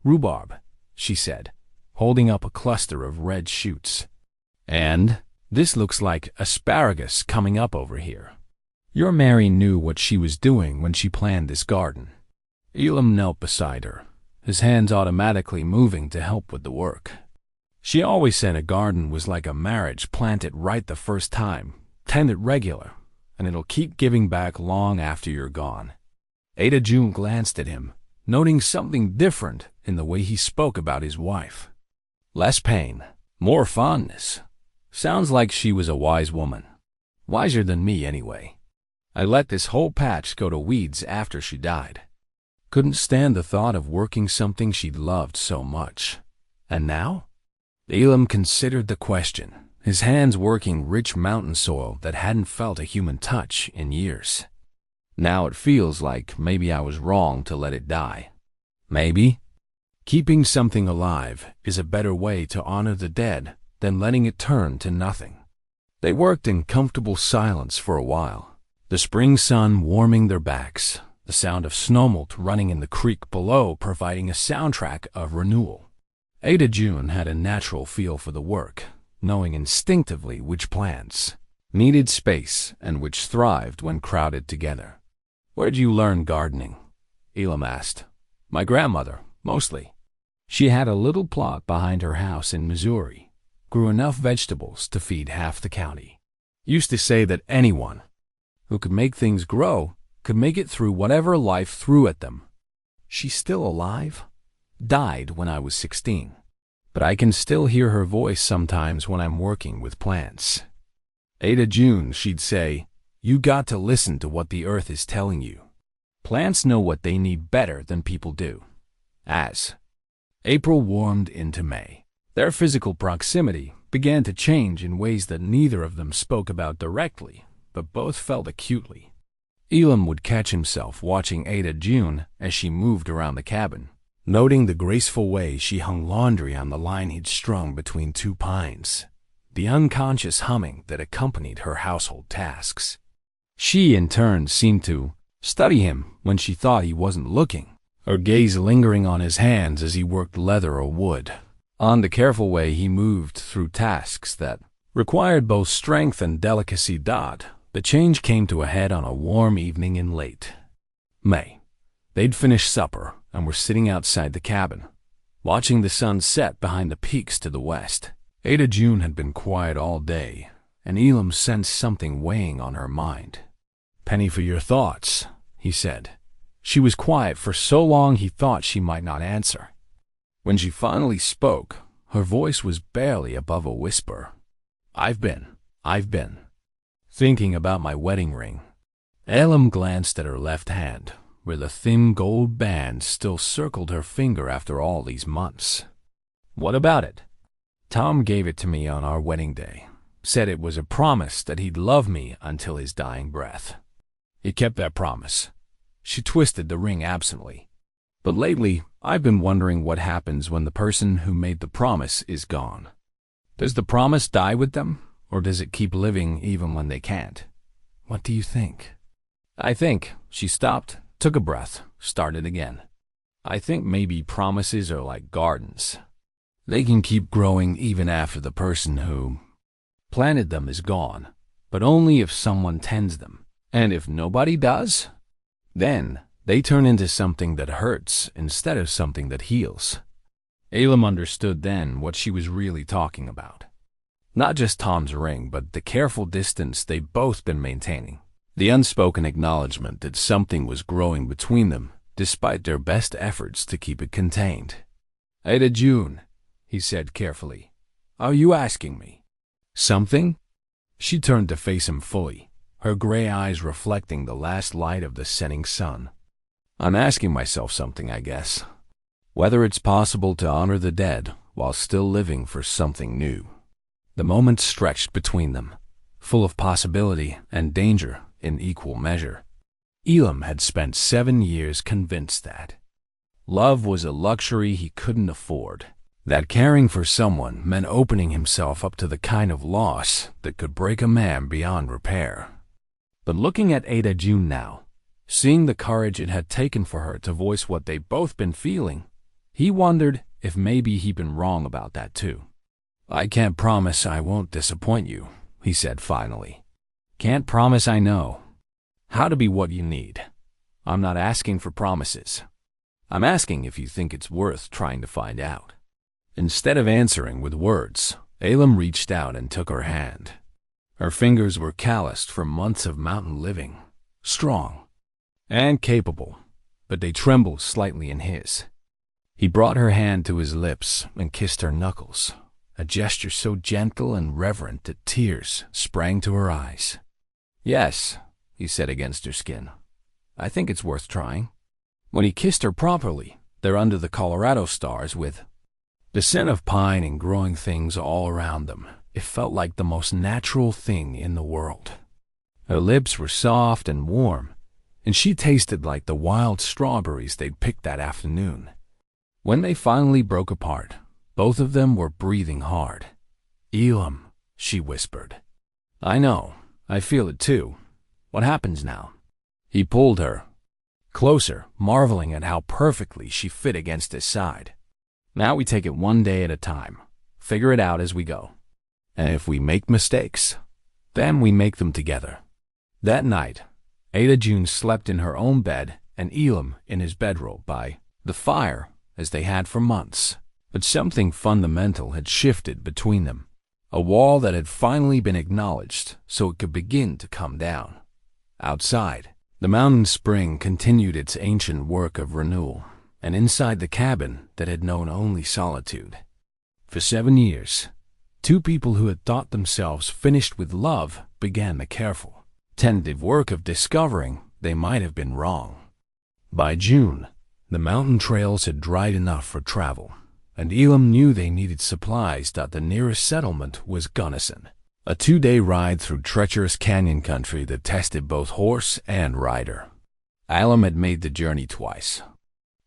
"Rhubarb," she said, holding up a cluster of red shoots. "And this looks like asparagus coming up over here. Your Mary knew what she was doing when she planned this garden." Elam knelt beside her, his hands automatically moving to help with the work. She always said a garden was like a marriage: plant it right the first time, tend it regular, and it'll keep giving back long after you're gone. Ada June glanced at him, noting something different in the way he spoke about his wife. Less pain, more fondness. Sounds like she was a wise woman. Wiser than me, anyway. I let this whole patch go to weeds after she died. Couldn't stand the thought of working something she'd loved so much. And now? Elam considered the question, his hands working rich mountain soil that hadn't felt a human touch in years. Now it feels like maybe I was wrong to let it die. Maybe keeping something alive is a better way to honor the dead than letting it turn to nothing. They worked in comfortable silence for a while, the spring sun warming their backs, the sound of snowmelt running in the creek below providing a soundtrack of renewal. Ada June had a natural feel for the work, knowing instinctively which plants needed space and which thrived when crowded together. "Where'd you learn gardening?" Elam asked. "My grandmother, mostly. She had a little plot behind her house in Missouri, grew enough vegetables to feed half the county. Used to say that anyone who could make things grow could make it through whatever life threw at them. She's still alive? Died when I was 16. But I can still hear her voice sometimes when I'm working with plants. Ada June, she'd say, you got to listen to what the earth is telling you. Plants know what they need better than people do." As April warmed into May, their physical proximity began to change in ways that neither of them spoke about directly, but both felt acutely. Elam would catch himself watching Ada June as she moved around the cabin, noting the graceful way she hung laundry on the line he'd strung between 2 pines, the unconscious humming that accompanied her household tasks. She, in turn, seemed to study him when she thought he wasn't looking, her gaze lingering on his hands as he worked leather or wood, on the careful way he moved through tasks that required both strength and delicacy. The change came to a head on a warm evening in late May. They'd finished supper and were sitting outside the cabin, watching the sun set behind the peaks to the west. Ada June had been quiet all day, and Elam sensed something weighing on her mind. "Penny for your thoughts," he said. She was quiet for so long he thought she might not answer. When she finally spoke, her voice was barely above a whisper. I've been thinking about my wedding ring." Elam glanced at her left hand, where the thin gold band still circled her finger after all these months. "What about it?" "Tom gave it to me on our wedding day. Said it was a promise that he'd love me until his dying breath. He kept that promise." She twisted the ring absently. "But lately, I've been wondering what happens when the person who made the promise is gone. Does the promise die with them, or does it keep living even when they can't? What do you think?" "I think," she stopped, took a breath, started again. "I think maybe promises are like gardens. They can keep growing even after the person who planted them is gone, but only if someone tends them. And if nobody does, then they turn into something that hurts instead of something that heals." Elam understood then what she was really talking about. Not just Tom's ring, but the careful distance they'd both been maintaining. The unspoken acknowledgement that something was growing between them, despite their best efforts to keep it contained. "Ada June," he said carefully, "are you asking me something?" She turned to face him fully, her gray eyes reflecting the last light of the setting sun. "I'm asking myself something, I guess. Whether it's possible to honor the dead while still living for something new." The moment stretched between them, full of possibility and danger in equal measure. Elam had spent 7 years convinced that love was a luxury he couldn't afford, that caring for someone meant opening himself up to the kind of loss that could break a man beyond repair. But looking at Ada June now, seeing the courage it had taken for her to voice what they'd both been feeling, he wondered if maybe he'd been wrong about that too. "I can't promise I won't disappoint you," he said finally. "Can't promise I know how to be what you need. I'm not asking for promises. I'm asking if you think it's worth trying to find out." Instead of answering with words, Elam reached out and took her hand. Her fingers were calloused from months of mountain living, strong and capable, but they trembled slightly in his. He brought her hand to his lips and kissed her knuckles, a gesture so gentle and reverent that tears sprang to her eyes. "Yes," he said against her skin, "I think it's worth trying." When he kissed her properly, there under the Colorado stars with the scent of pine and growing things all around them, it felt like the most natural thing in the world. Her lips were soft and warm, and she tasted like the wild strawberries they'd picked that afternoon. When they finally broke apart, both of them were breathing hard. "Elam," she whispered. "I know. I feel it too. What happens now?" He pulled her closer, marveling at how perfectly she fit against his side. "Now we take it one day at a time, figure it out as we go. And if we make mistakes, then we make them together." That night, Ada June slept in her own bed and Elam in his bedroll by the fire as they had for months. But something fundamental had shifted between them, a wall that had finally been acknowledged so it could begin to come down. Outside, the mountain spring continued its ancient work of renewal, and inside the cabin that had known only solitude. For 7 years, two people who had thought themselves finished with love began the careful, tentative work of discovering they might have been wrong. By June, the mountain trails had dried enough for travel, and Elam knew they needed supplies. The nearest settlement was Gunnison, a 2-day ride through treacherous canyon country that tested both horse and rider. Elam had made the journey twice.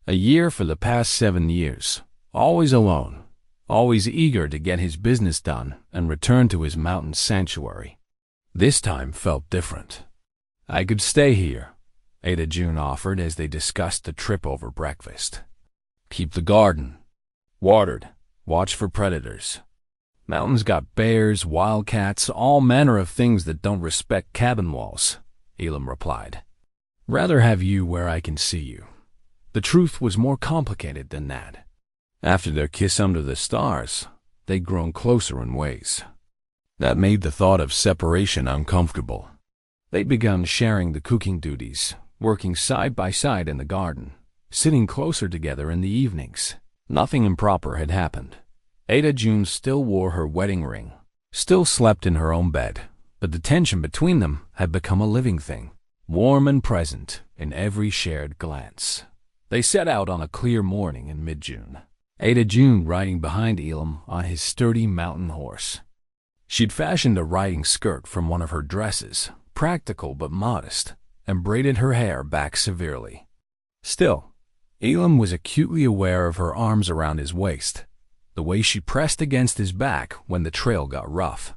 A year for the past 7 years, always alone, always eager to get his business done and return to his mountain sanctuary. This time felt different. "I could stay here," Ada June offered as they discussed the trip over breakfast. "Keep the garden watered, watch for predators. Mountains got bears, wildcats, all manner of things that don't respect cabin walls, Elam replied. Rather have you where I can see you. The truth was more complicated than that. After their kiss under the stars, they'd grown closer in ways that made the thought of separation uncomfortable. They'd begun sharing the cooking duties, working side by side in the garden, sitting closer together in the evenings. Nothing improper had happened. Ada June still wore her wedding ring, still slept in her own bed, but the tension between them had become a living thing, warm and present in every shared glance. They set out on a clear morning in mid-June, Ada June riding behind Elam on his sturdy mountain horse. She'd fashioned a riding skirt from one of her dresses, practical but modest, and braided her hair back severely. Still, Elam was acutely aware of her arms around his waist, the way she pressed against his back when the trail got rough.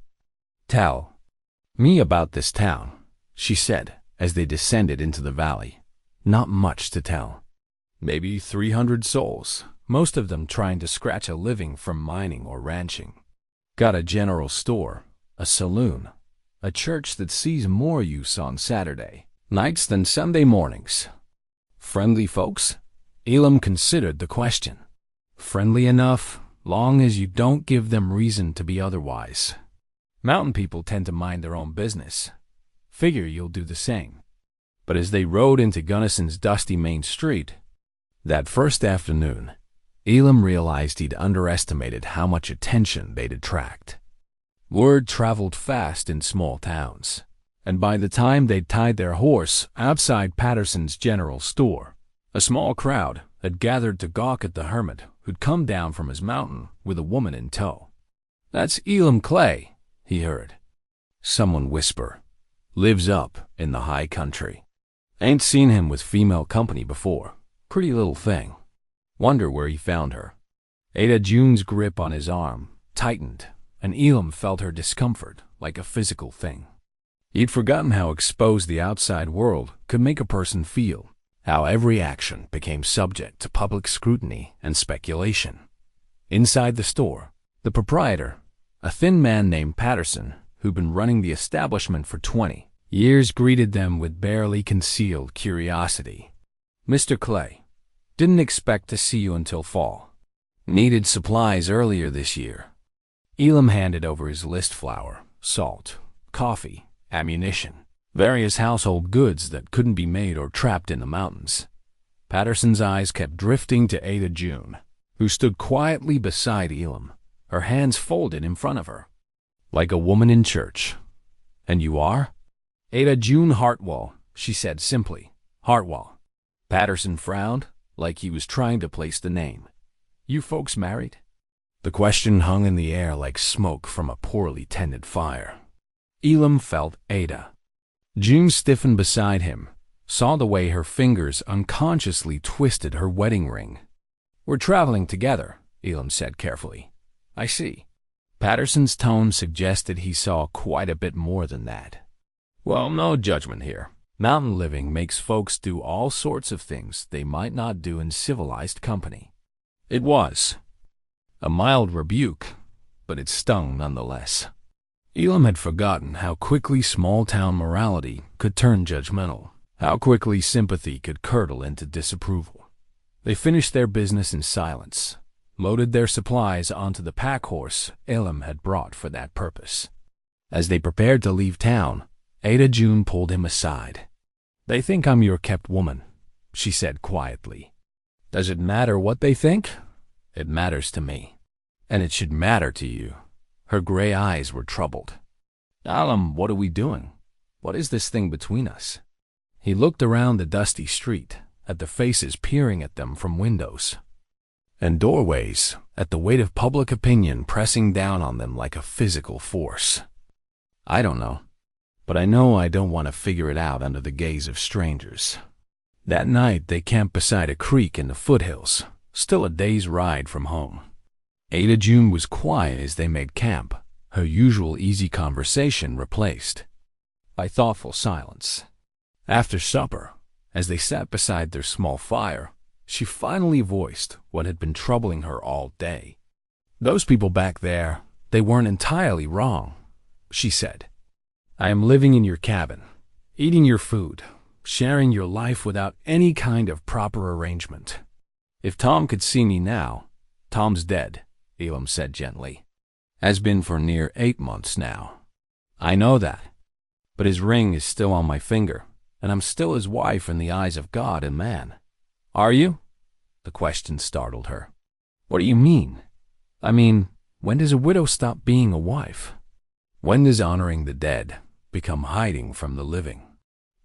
"Tell me about this town," she said as they descended into the valley. "Not much to tell. Maybe 300 souls, most of them trying to scratch a living from mining or ranching. Got a general store, a saloon, a church that sees more use on Saturday nights than Sunday mornings. Friendly folks?" Elam considered the question. "Friendly enough, long as you don't give them reason to be otherwise. Mountain people tend to mind their own business. Figure you'll do the same." But as they rode into Gunnison's dusty main street that first afternoon, Elam realized he'd underestimated how much attention they'd attract. Word traveled fast in small towns, and by the time they'd tied their horse outside Patterson's general store, a small crowd had gathered to gawk at the hermit who'd come down from his mountain with a woman in tow. "That's Elam Clay," he heard someone whisper. "Lives up in the high country. Ain't seen him with female company before. Pretty little thing. Wonder where he found her." Ada June's grip on his arm tightened, and Elam felt her discomfort like a physical thing. He'd forgotten how exposed the outside world could make a person feel, how every action became subject to public scrutiny and speculation. Inside the store, the proprietor, a thin man named Patterson, who'd been running the establishment for 20 years, greeted them with barely concealed curiosity. "Mr. Clay, didn't expect to see you until fall. Needed supplies earlier this year." Elam handed over his list: flour, salt, coffee, ammunition, various household goods that couldn't be made or trapped in the mountains. Patterson's eyes kept drifting to Ada June, who stood quietly beside Elam, her hands folded in front of her, like a woman in church. "And you are?" "Ada June Hartwell," she said simply. "Hartwell." Patterson frowned, like he was trying to place the name. "You folks married?" The question hung in the air like smoke from a poorly tended fire. Elam felt Ada June stiffen beside him, saw the way her fingers unconsciously twisted her wedding ring. "We're traveling together," Elam said carefully. "I see." Patterson's tone suggested he saw quite a bit more than that. "Well, no judgment here. Mountain living makes folks do all sorts of things they might not do in civilized company." It was a mild rebuke, but it stung nonetheless. Elam had forgotten how quickly small-town morality could turn judgmental, how quickly sympathy could curdle into disapproval. They finished their business in silence, loaded their supplies onto the pack horse Elam had brought for that purpose. As they prepared to leave town, Ada June pulled him aside. "They think I'm your kept woman," she said quietly. "Does it matter what they think? It matters to me. And it should matter to you." Her gray eyes were troubled. "Elam, what are we doing? What is this thing between us?" He looked around the dusty street, at the faces peering at them from windows and doorways, at the weight of public opinion pressing down on them like a physical force. "I don't know. But I know I don't want to figure it out under the gaze of strangers." That night they camped beside a creek in the foothills, still a day's ride from home. Ada June was quiet as they made camp, her usual easy conversation replaced by thoughtful silence. After supper, as they sat beside their small fire, she finally voiced what had been troubling her all day. "Those people back there, They weren't entirely wrong, she said. I am living in your cabin, eating your food, sharing your life without any kind of proper arrangement. If Tom could see me now, Tom's dead, Elam said gently. Has been for near 8 months now. I know that. But his ring is still on my finger, and I'm still his wife in the eyes of God and man. Are you? The question startled her. What do you mean? I mean, when does a widow stop being a wife? When does honoring the dead become hiding from the living?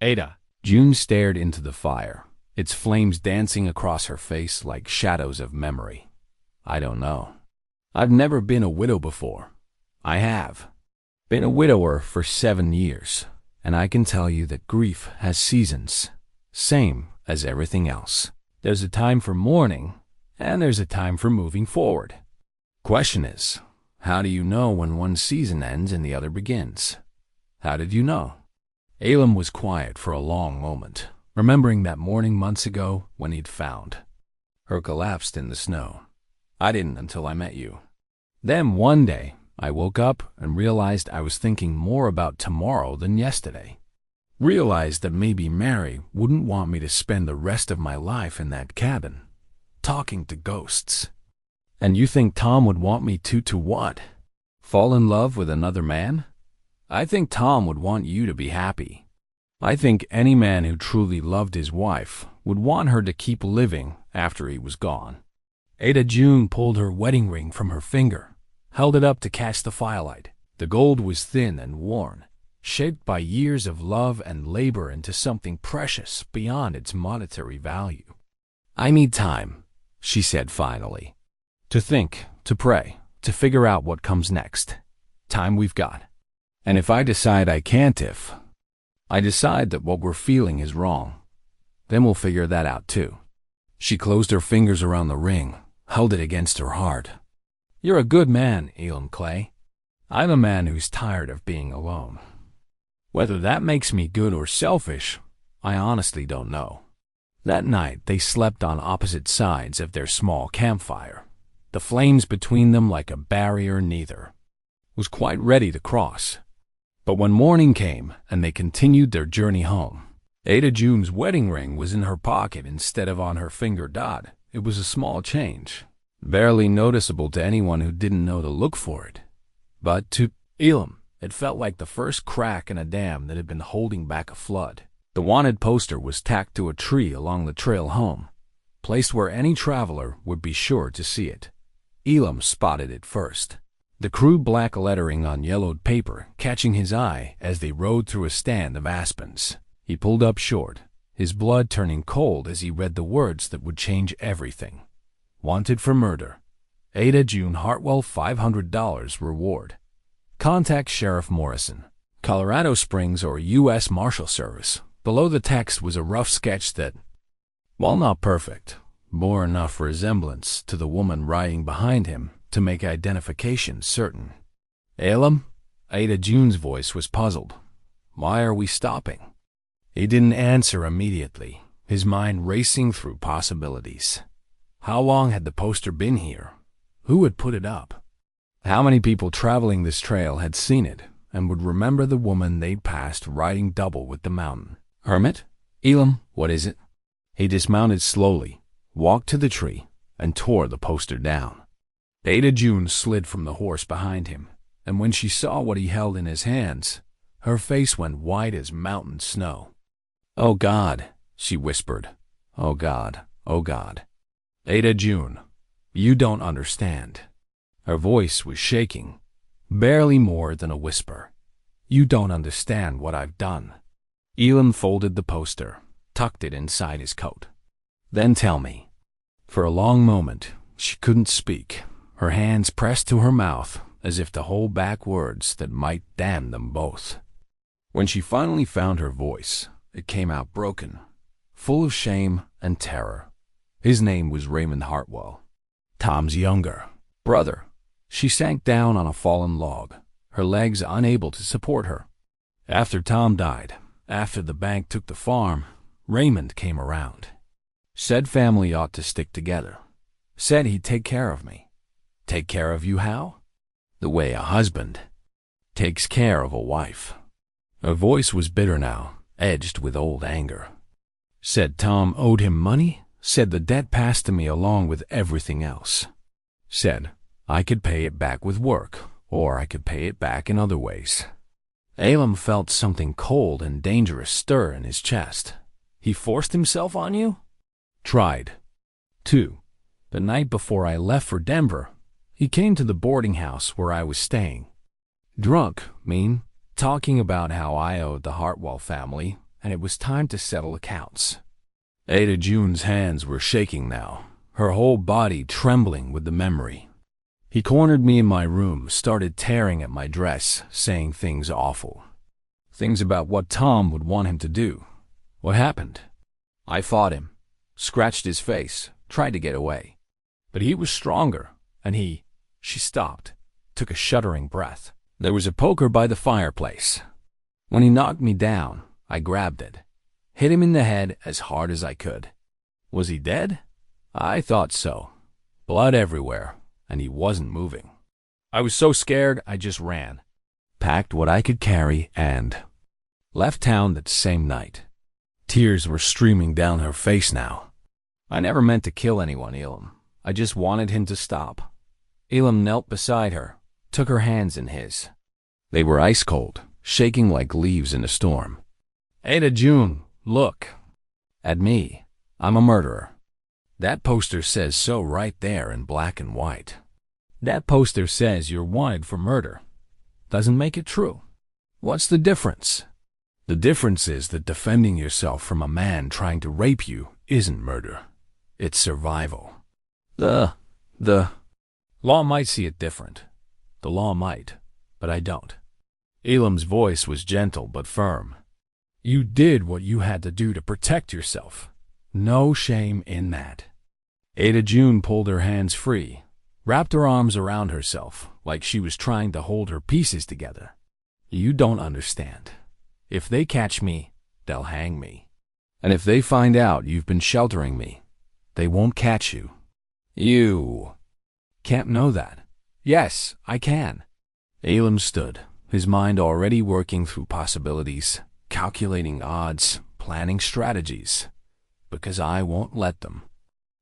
Ada. June stared into the fire, its flames dancing across her face like shadows of memory. I don't know. I've never been a widow before. I have. Been a widower for 7 years, and I can tell you that grief has seasons, same as everything else. There's a time for mourning, and there's a time for moving forward. Question is, how do you know when one season ends and the other begins? How did you know? Elam was quiet for a long moment, remembering that morning months ago when he'd found her collapsed in the snow. I didn't until I met you. Then one day, I woke up and realized I was thinking more about tomorrow than yesterday. Realized that maybe Mary wouldn't want me to spend the rest of my life in that cabin, talking to ghosts. And you think Tom would want me to what? Fall in love with another man? I think Tom would want you to be happy. I think any man who truly loved his wife would want her to keep living after he was gone. Ada June pulled her wedding ring from her finger, held it up to catch the firelight. The gold was thin and worn, shaped by years of love and labor into something precious beyond its monetary value. I need time, she said finally. To think, to pray, to figure out what comes next. Time we've got. And if I decide I can't, if I decide that what we're feeling is wrong, then we'll figure that out too. She closed her fingers around the ring, held it against her heart. You're a good man, Elam Clay. I'm a man who's tired of being alone. Whether that makes me good or selfish, I honestly don't know. That night, they slept on opposite sides of their small campfire, the flames between them like a barrier neither was quite ready to cross. But when morning came and they continued their journey home, Ada June's wedding ring was in her pocket instead of on her finger dot. It was a small change, barely noticeable to anyone who didn't know to look for it. But to Elam, it felt like the first crack in a dam that had been holding back a flood. The wanted poster was tacked to a tree along the trail home, placed where any traveler would be sure to see it. Elam spotted it first, the crude black lettering on yellowed paper catching his eye as they rode through a stand of aspens. He pulled up short, his blood turning cold as he read the words that would change everything. Wanted for murder. Ada June Hartwell, $500 reward. Contact Sheriff Morrison, Colorado Springs or U.S. Marshal Service. Below the text was a rough sketch that, while not perfect, bore enough resemblance to the woman riding behind him to make identification certain. Elam? Ada June's voice was puzzled. Why are we stopping? He didn't answer immediately, his mind racing through possibilities. How long had the poster been here? Who had put it up? How many people traveling this trail had seen it and would remember the woman they'd passed riding double with the mountain? Hermit? Elam, what is it? He dismounted slowly, walked to the tree, and tore the poster down. Ada June slid from the horse behind him, and when she saw what he held in his hands, her face went white as mountain snow. Oh God, she whispered. Oh God, oh God. Ada June, you don't understand. Her voice was shaking, barely more than a whisper. You don't understand what I've done. Elam folded the poster, tucked it inside his coat. Then tell me. For a long moment, she couldn't speak, her hands pressed to her mouth as if to hold back words that might damn them both. When she finally found her voice, it came out broken, full of shame and terror. His name was Raymond Hartwell, Tom's younger brother. She sank down on a fallen log, her legs unable to support her. After Tom died, after the bank took the farm, Raymond came around. Said family ought to stick together. Said he'd take care of me. Take care of you how? The way a husband takes care of a wife. Her voice was bitter now, edged with old anger. Said Tom owed him money. Said the debt passed to me along with everything else. Said I could pay it back with work, or I could pay it back in other ways. Elam felt something cold and dangerous stir in his chest. He forced himself on you? Tried. 2. The night before I left for Denver, he came to the boarding house where I was staying. Drunk, talking about how I owed the Hartwell family, and it was time to settle accounts. Ada June's hands were shaking now, her whole body trembling with the memory. He cornered me in my room, started tearing at my dress, saying things awful. Things about what Tom would want him to do. What happened? I fought him, scratched his face, tried to get away. But he was stronger, and she stopped, took a shuddering breath. There was a poker by the fireplace. When he knocked me down, I grabbed it, hit him in the head as hard as I could. Was he dead? I thought so. Blood everywhere, and he wasn't moving. I was so scared I just ran, packed what I could carry, and left town that same night. Tears were streaming down her face now. I never meant to kill anyone, Elam. I just wanted him to stop. Elam knelt beside her, took her hands in his. They were ice cold, shaking like leaves in a storm. Ada June, look at me. I'm a murderer. That poster says so right there in black and white. That poster says you're wanted for murder. Doesn't make it true. What's the difference? The difference is that defending yourself from a man trying to rape you isn't murder. It's survival. The law might see it different. The law might, but I don't. Elam's voice was gentle but firm. You did what you had to do to protect yourself. No shame in that. Ada June pulled her hands free, wrapped her arms around herself like she was trying to hold her pieces together. You don't understand. If they catch me, they'll hang me. And if they find out you've been sheltering me, they won't catch you. You can't know that. Yes, I can. Elam stood, his mind already working through possibilities, calculating odds, planning strategies. Because I won't let them.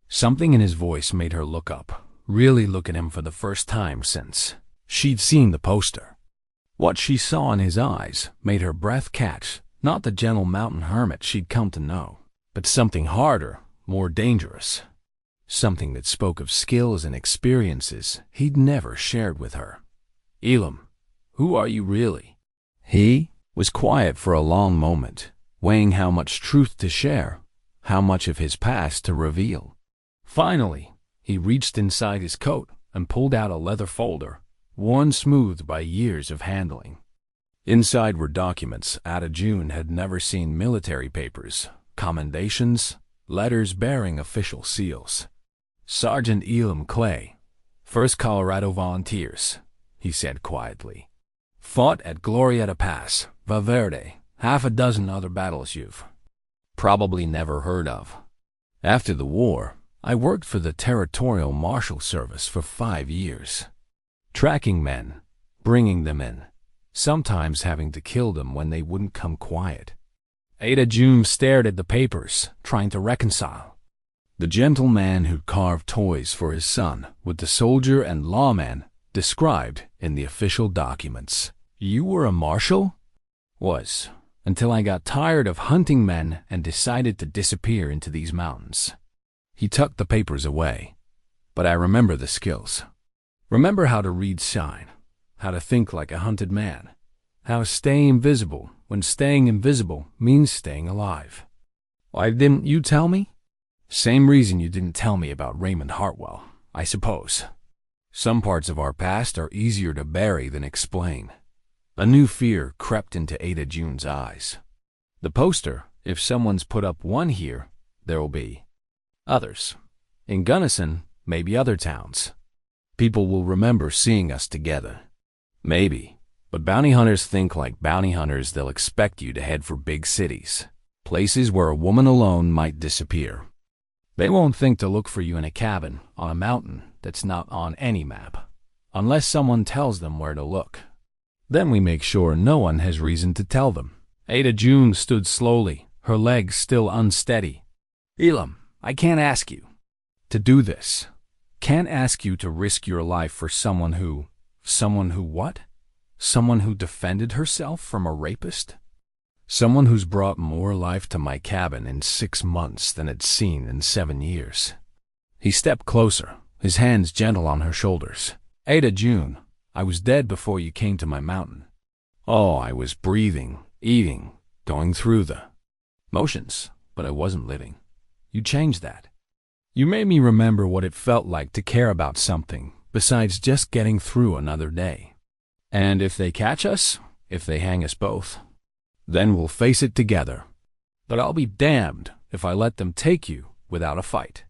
Something in his voice made her look up, really look at him for the first time since she'd seen the poster. What she saw in his eyes made her breath catch, not the gentle mountain hermit she'd come to know, but something harder, more dangerous. Something that spoke of skills and experiences he'd never shared with her. Elam, who are you really? He was quiet for a long moment, weighing how much truth to share, how much of his past to reveal. Finally, he reached inside his coat and pulled out a leather folder, worn smooth by years of handling. Inside were documents Ada June had never seen: military papers, commendations, letters bearing official seals. Sergeant Elam Clay, 1st Colorado Volunteers, he said quietly. Fought at Glorieta Pass, Valverde, half a dozen other battles you've probably never heard of. After the war, I worked for the Territorial Marshal Service for 5 years. Tracking men, bringing them in, sometimes having to kill them when they wouldn't come quiet. Ada June stared at the papers, trying to reconcile. The gentleman who'd carved toys for his son with the soldier and lawman described in the official documents. You were a marshal? Was, until I got tired of hunting men and decided to disappear into these mountains. He tucked the papers away, but I remember the skills. Remember how to read sign, how to think like a hunted man, how to stay invisible when staying invisible means staying alive. Why didn't you tell me? Same reason you didn't tell me about Raymond Hartwell, I suppose. Some parts of our past are easier to bury than explain. A new fear crept into Ada June's eyes. The poster, if someone's put up one here, there'll be others. In Gunnison, maybe other towns. People will remember seeing us together. Maybe. But bounty hunters think like bounty hunters. They'll expect you to head for big cities, places where a woman alone might disappear. They won't think to look for you in a cabin on a mountain that's not on any map. unless someone tells them where to look. Then we make sure no one has reason to tell them. Ada June stood slowly, her legs still unsteady. Elam, I can't ask you to do this. Can't ask you to risk your life for someone who what? Someone who defended herself from a rapist? Someone who's brought more life to my cabin in 6 months than it's seen in 7 years. He stepped closer, his hands gentle on her shoulders. Ada June, I was dead before you came to my mountain. Oh, I was breathing, eating, going through the motions, but I wasn't living. You changed that. You made me remember what it felt like to care about something besides just getting through another day. And if they catch us, if they hang us both, then we'll face it together. But I'll be damned if I let them take you without a fight.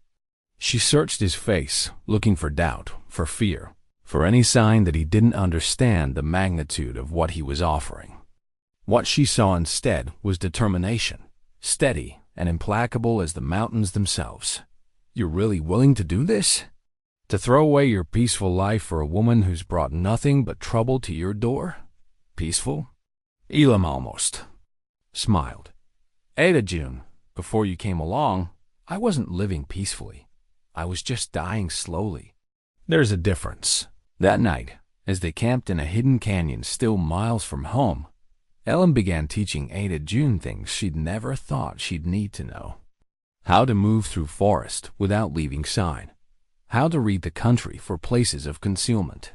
She searched his face, looking for doubt, for fear, for any sign that he didn't understand the magnitude of what he was offering. What she saw instead was determination, steady and implacable as the mountains themselves. You're really willing to do this? To throw away your peaceful life for a woman who's brought nothing but trouble to your door? Peaceful? Elam almost smiled. Ada June, before you came along, I wasn't living peacefully. I was just dying slowly. There's a difference. That night, as they camped in a hidden canyon still miles from home, Elam began teaching Ada June things she'd never thought she'd need to know. How to move through forest without leaving sign. How to read the country for places of concealment.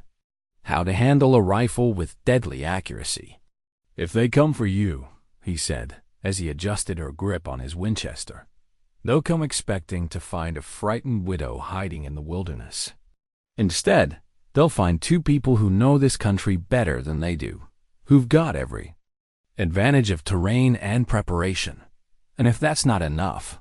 How to handle a rifle with deadly accuracy. If they come for you, he said, as he adjusted her grip on his Winchester, they'll come expecting to find a frightened widow hiding in the wilderness. Instead, they'll find 2 people who know this country better than they do, who've got every advantage of terrain and preparation. And if that's not enough...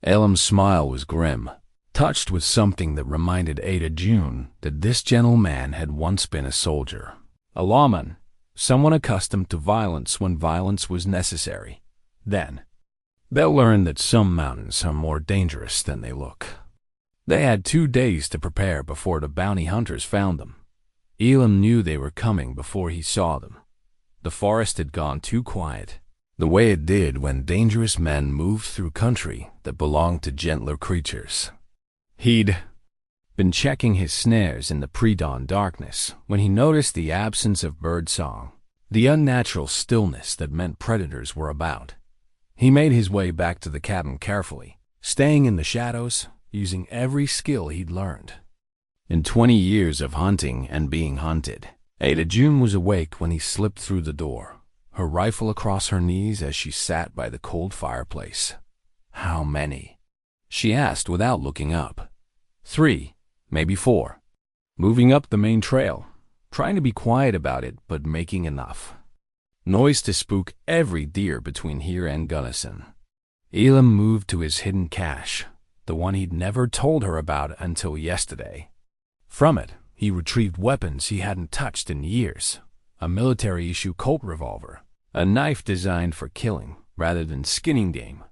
Elam's smile was grim, touched with something that reminded Ada June that this gentleman had once been a soldier, a lawman, someone accustomed to violence when violence was necessary. Then, they'll learn that some mountains are more dangerous than they look. They had 2 days to prepare before the bounty hunters found them. Elam knew they were coming before he saw them. The forest had gone too quiet, the way it did when dangerous men moved through country that belonged to gentler creatures. He'd been checking his snares in the pre-dawn darkness when he noticed the absence of bird song, the unnatural stillness that meant predators were about. He made his way back to the cabin carefully, staying in the shadows, using every skill he'd learned. In 20 years of hunting and being hunted, Ada June was awake when he slipped through the door, her rifle across her knees as she sat by the cold fireplace. How many? She asked without looking up. 3, maybe 4. Moving up the main trail, trying to be quiet about it but making enough noise to spook every deer between here and Gunnison. Elam moved to his hidden cache, the one he'd never told her about until yesterday. From it, he retrieved weapons he hadn't touched in years, a military-issue Colt revolver, a knife designed for killing rather than skinning game,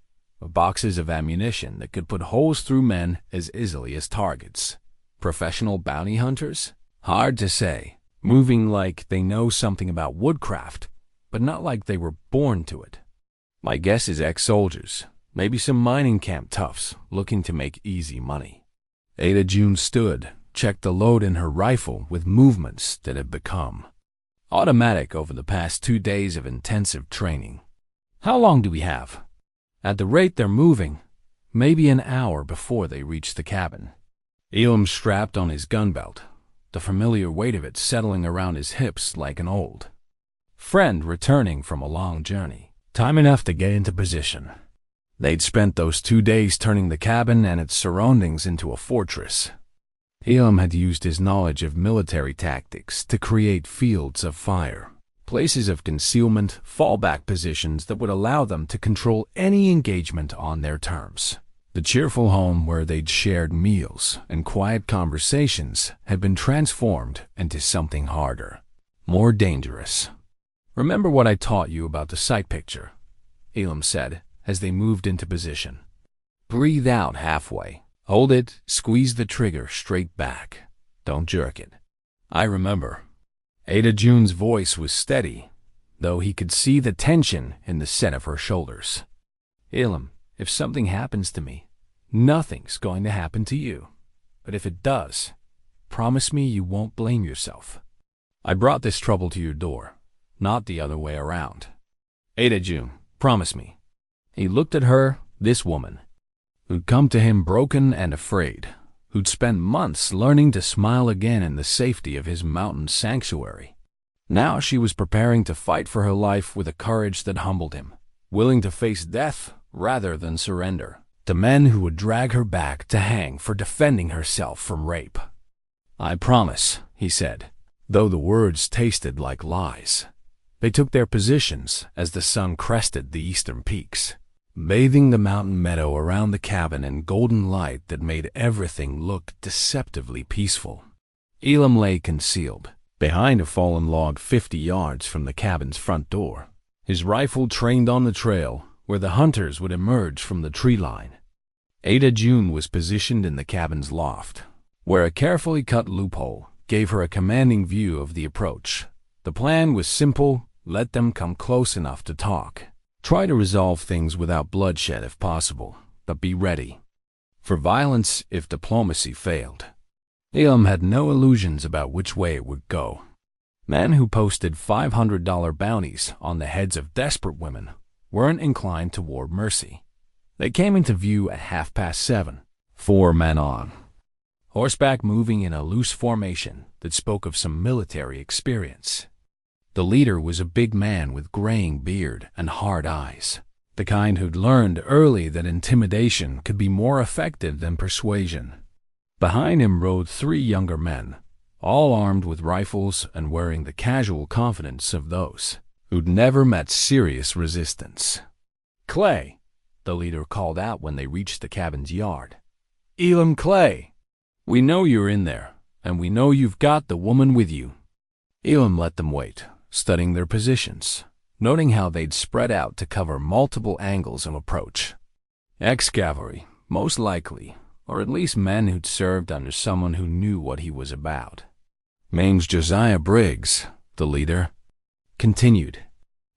boxes of ammunition that could put holes through men as easily as targets. Professional bounty hunters? Hard to say, moving like they know something about woodcraft, but not like they were born to it. My guess is ex-soldiers, maybe some mining camp toughs looking to make easy money. Ada June stood, checked the load in her rifle with movements that had become automatic over the past 2 days of intensive training. How long do we have? At the rate they're moving, maybe an hour before they reach the cabin. Elam strapped on his gun belt, the familiar weight of it settling around his hips like an old friend returning from a long journey. Time enough to get into position. They'd spent those 2 days turning the cabin and its surroundings into a fortress. Elam had used his knowledge of military tactics to create fields of fire, places of concealment, fallback positions that would allow them to control any engagement on their terms. The cheerful home where they'd shared meals and quiet conversations had been transformed into something harder, more dangerous. Remember what I taught you about the sight picture, Elam said as they moved into position. Breathe out halfway. Hold it, squeeze the trigger straight back. Don't jerk it. I remember. Ada June's voice was steady, though he could see the tension in the set of her shoulders. Elam, if something happens to me, nothing's going to happen to you. But if it does, promise me you won't blame yourself. I brought this trouble to your door, not the other way around. Ada June, promise me. He looked at her, this woman, who'd come to him broken and afraid, who'd spent months learning to smile again in the safety of his mountain sanctuary. Now she was preparing to fight for her life with a courage that humbled him, willing to face death rather than surrender to men who would drag her back to hang for defending herself from rape. I promise, he said, though the words tasted like lies. They took their positions as the sun crested the eastern peaks, bathing the mountain meadow around the cabin in golden light that made everything look deceptively peaceful. Elam lay concealed behind a fallen log 50 yards from the cabin's front door, his rifle trained on the trail where the hunters would emerge from the tree line. Ada June was positioned in the cabin's loft, where a carefully cut loophole gave her a commanding view of the approach. The plan was simple: let them come close enough to talk. Try to resolve things without bloodshed if possible, but be ready for violence if diplomacy failed. Elam had no illusions about which way it would go. Men who posted $500 bounties on the heads of desperate women weren't inclined toward mercy. They came into view at 7:30, 4 men on horseback moving in a loose formation that spoke of some military experience. The leader was a big man with graying beard and hard eyes, the kind who'd learned early that intimidation could be more effective than persuasion. Behind him rode 3 younger men, all armed with rifles and wearing the casual confidence of those who'd never met serious resistance. "Clay," the leader called out when they reached the cabin's yard. "Elam Clay, we know you're in there, and we know you've got the woman with you." Elam let them wait, studying their positions, noting how they'd spread out to cover multiple angles of approach. Ex-cavalry, most likely, or at least men who'd served under someone who knew what he was about. "Name's Josiah Briggs," the leader continued.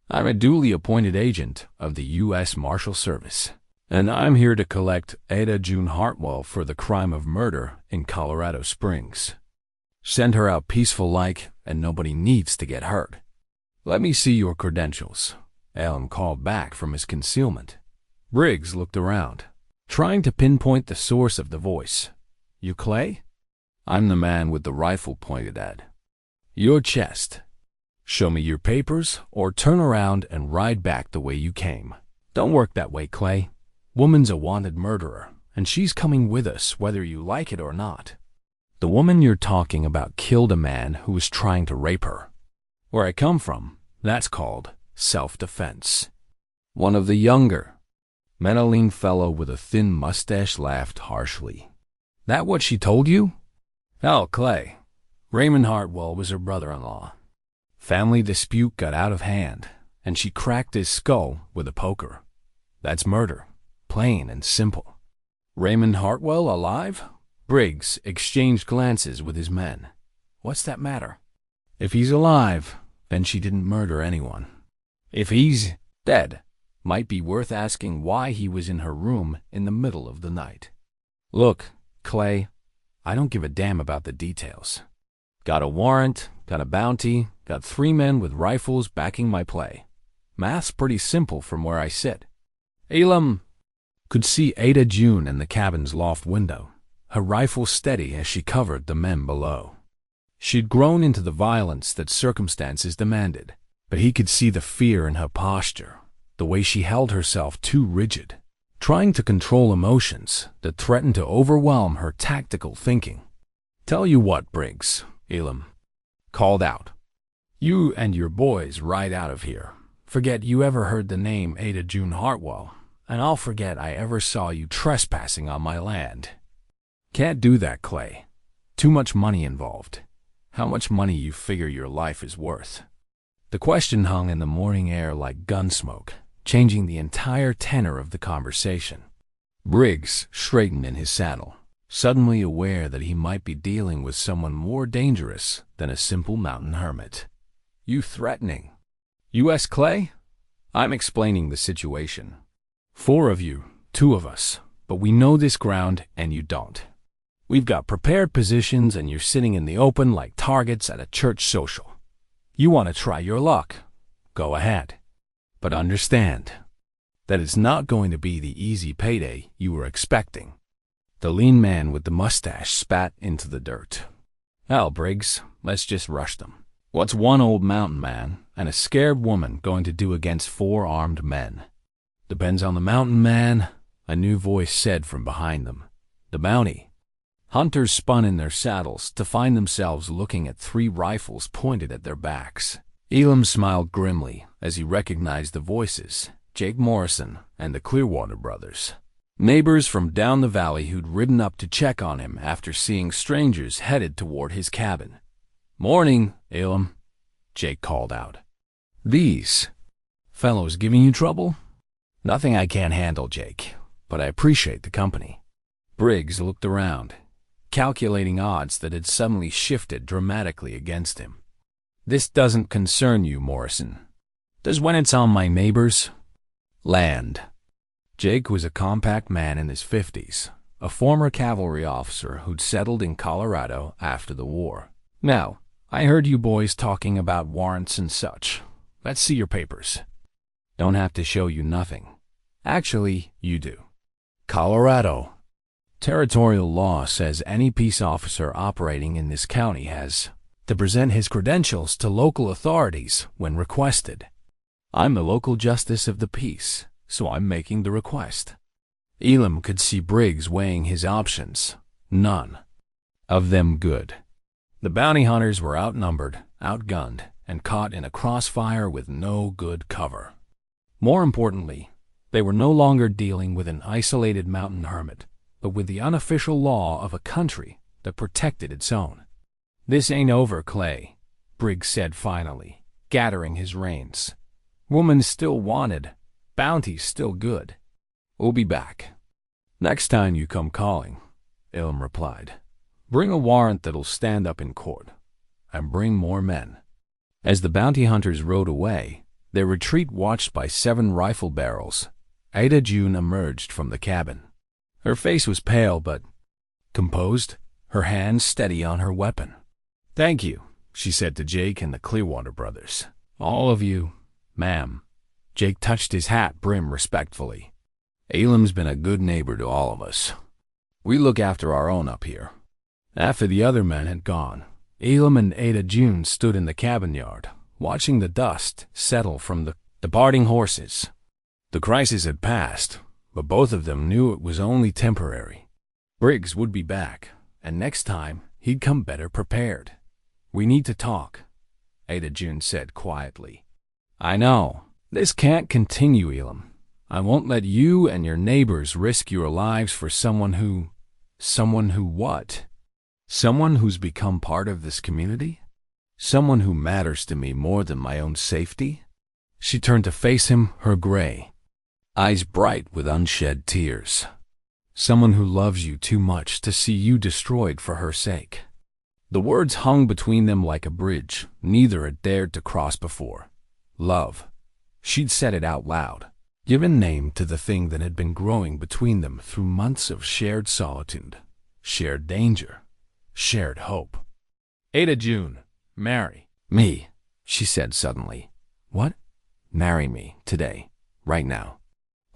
"I'm a duly appointed agent of the U.S. Marshal Service, and I'm here to collect Ada June Hartwell for the crime of murder in Colorado Springs. Send her out peaceful-like, and nobody needs to get hurt." "Let me see your credentials," Elam called back from his concealment. Briggs looked around, trying to pinpoint the source of the voice. "You Clay?" "I'm the man with the rifle pointed at your chest. Show me your papers, or turn around and ride back the way you came." "Don't work that way, Clay. Woman's a wanted murderer, and she's coming with us whether you like it or not. The woman you're talking about killed a man who was trying to rape her. Where I come from, that's called self-defense." One of the younger, Meneline fellow with a thin mustache laughed harshly. "That what she told you?" "Oh, Clay. Raymond Hartwell was her brother-in-law. Family dispute got out of hand, and she cracked his skull with a poker. That's murder, plain and simple." "Raymond Hartwell alive?" Briggs exchanged glances with his men. "What's that matter? If he's alive, then she didn't murder anyone. If he's dead, might be worth asking why he was in her room in the middle of the night." "Look, Clay, I don't give a damn about the details. Got a warrant, got a bounty, got 3 men with rifles backing my play. Math's pretty simple from where I sit." Elam could see Ada June in the cabin's loft window, her rifle steady as she covered the men below. She'd grown into the violence that circumstances demanded, but he could see the fear in her posture, the way she held herself too rigid, trying to control emotions that threatened to overwhelm her tactical thinking. "Tell you what, Briggs," Elam called out. "You and your boys ride out of here. Forget you ever heard the name Ada June Hartwell, and I'll forget I ever saw you trespassing on my land." "Can't do that, Clay. Too much money involved. How much money you figure your life is worth?" The question hung in the morning air like gun smoke, changing the entire tenor of the conversation. Briggs straightened in his saddle, suddenly aware that he might be dealing with someone more dangerous than a simple mountain hermit. "You threatening? U.S. Clay?" "I'm explaining the situation. 4 of you, 2 of us, but we know this ground and you don't. We've got prepared positions and you're sitting in the open like targets at a church social. You want to try your luck? Go ahead. But understand that it's not going to be the easy payday you were expecting." The lean man with the mustache spat into the dirt. "Hell, Briggs, let's just rush them. What's one old mountain man and a scared woman going to do against 4 armed men?" "Depends on the mountain man," a new voice said from behind them. "The bounty." Hunters spun in their saddles to find themselves looking at 3 rifles pointed at their backs. Elam smiled grimly as he recognized the voices, Jake Morrison and the Clearwater brothers. Neighbors from down the valley who'd ridden up to check on him after seeing strangers headed toward his cabin. "Morning, Elam," Jake called out. "These fellows giving you trouble?" "Nothing I can't handle, Jake, but I appreciate the company." Briggs looked around, calculating odds that had suddenly shifted dramatically against him. "This doesn't concern you, Morrison. Does when it's on my neighbors' land." Jake was a compact man in his 50s, a former cavalry officer who'd settled in Colorado after the war. "Now, I heard you boys talking about warrants and such. Let's see your papers." "Don't have to show you nothing. Actually, you do. Colorado territorial law says any peace officer operating in this county has to present his credentials to local authorities when requested. I'm the local justice of the peace, so I'm making the request." Elam could see Briggs weighing his options. None of them good. The bounty hunters were outnumbered, outgunned, and caught in a crossfire with no good cover. More importantly, they were no longer dealing with an isolated mountain hermit, but with the unofficial law of a country that protected its own. "This ain't over, Clay," Briggs said finally, gathering his reins. "Woman's still wanted. Bounty's still good. We'll be back." "Next time you come calling," Elam replied, "bring a warrant that'll stand up in court, and bring more men." As the bounty hunters rode away, their retreat watched by 7 rifle barrels, Ada June emerged from the cabin. Her face was pale but composed, her hands steady on her weapon. "Thank you," she said to Jake and the Clearwater brothers. "All of you, ma'am." Jake touched his hat brim respectfully. "Elam's been a good neighbor to all of us. We look after our own up here." After the other men had gone, Elam and Ada June stood in the cabin yard, watching the dust settle from the departing horses. The crisis had passed, but both of them knew it was only temporary. Briggs would be back, and next time he'd come better prepared. "We need to talk," Ada June said quietly. "I know. This can't continue, Elam. I won't let you and your neighbors risk your lives for someone who what? Someone who's become part of this community? Someone who matters to me more than my own safety?" She turned to face him, her gray eyes bright with unshed tears. "Someone who loves you too much to see you destroyed for her sake." The words hung between them like a bridge neither had dared to cross before. Love. She'd said it out loud, given name to the thing that had been growing between them through months of shared solitude, shared danger, shared hope. "Ada June, marry me," she said suddenly. "What?" "Marry me, today, right now."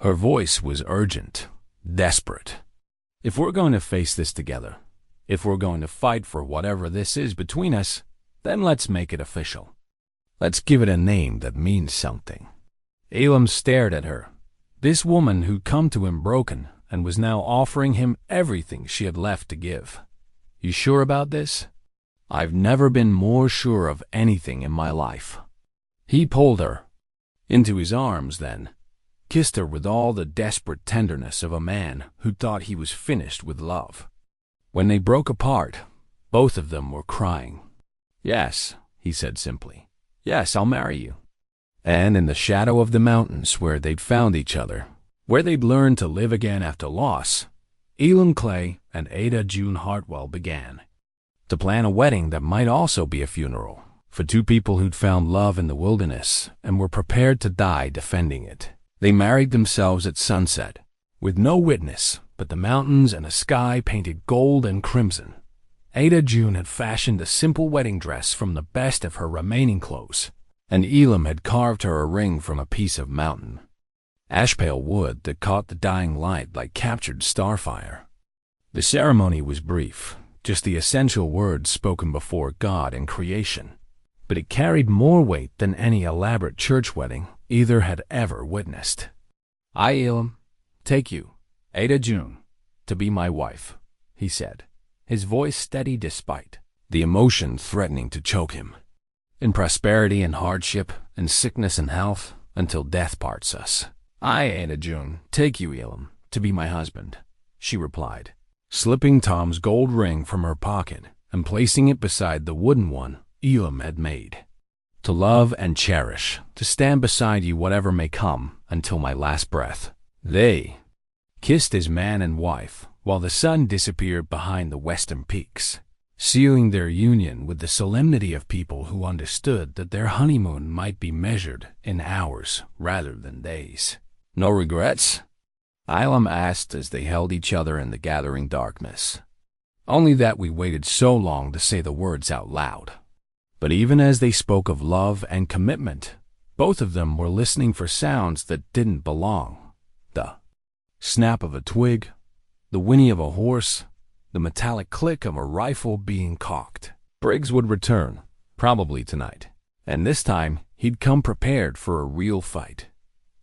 Her voice was urgent, desperate. "If we're going to face this together, if we're going to fight for whatever this is between us, then let's make it official. Let's give it a name that means something." Elam stared at her, this woman who'd come to him broken and was now offering him everything she had left to give. "You sure about this?" "I've never been more sure of anything in my life." He pulled her into his arms then, kissed her with all the desperate tenderness of a man who thought he was finished with love. When they broke apart, both of them were crying. "Yes," he said simply. "Yes, I'll marry you." And in the shadow of the mountains where they'd found each other, where they'd learned to live again after loss, Elam Clay and Ada June Hartwell began to plan a wedding that might also be a funeral for two people who'd found love in the wilderness and were prepared to die defending it. They married themselves at sunset, with no witness but the mountains and a sky painted gold and crimson. Ada June had fashioned a simple wedding dress from the best of her remaining clothes, and Elam had carved her a ring from a piece of mountain ash pale wood that caught the dying light like captured starfire. The ceremony was brief, just the essential words spoken before God and creation, but it carried more weight than any elaborate church wedding either had ever witnessed. "I, Elam, take you, Ada June, to be my wife," he said, his voice steady despite the emotion threatening to choke him. "In prosperity and hardship, in sickness and health, until death parts us." "I, Ada June, take you, Elam, to be my husband," she replied, slipping Tom's gold ring from her pocket and placing it beside the wooden one Elam had made. "To love and cherish, to stand beside you whatever may come until my last breath." They kissed as man and wife while the sun disappeared behind the western peaks, sealing their union with the solemnity of people who understood that their honeymoon might be measured in hours rather than days. "No regrets?" Elam asked as they held each other in the gathering darkness. "Only that we waited so long to say the words out loud." But even as they spoke of love and commitment, both of them were listening for sounds that didn't belong. The snap of a twig, the whinny of a horse, the metallic click of a rifle being cocked. Briggs would return, probably tonight, and this time he'd come prepared for a real fight.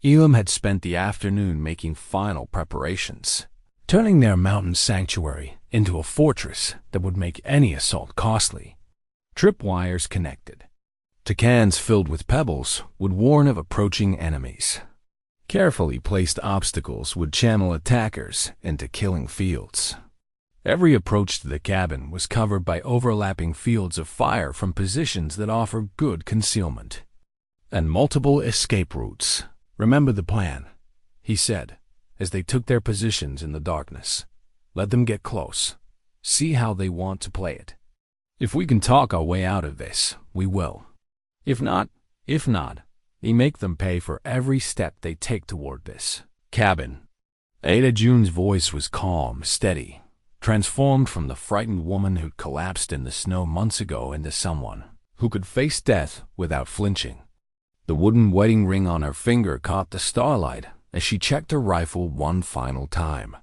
Elam had spent the afternoon making final preparations, turning their mountain sanctuary into a fortress that would make any assault costly. Tripwires connected to cans filled with pebbles would warn of approaching enemies. Carefully placed obstacles would channel attackers into killing fields. Every approach to the cabin was covered by overlapping fields of fire from positions that offer good concealment, and multiple escape routes. "Remember the plan," he said, as they took their positions in the darkness. "Let them get close. See how they want to play it. If we can talk our way out of this, we will. If not, we make them pay for every step they take toward this cabin." Ada June's voice was calm, steady, transformed from the frightened woman who'd collapsed in the snow months ago into someone who could face death without flinching. The wooden wedding ring on her finger caught the starlight as she checked her rifle one final time.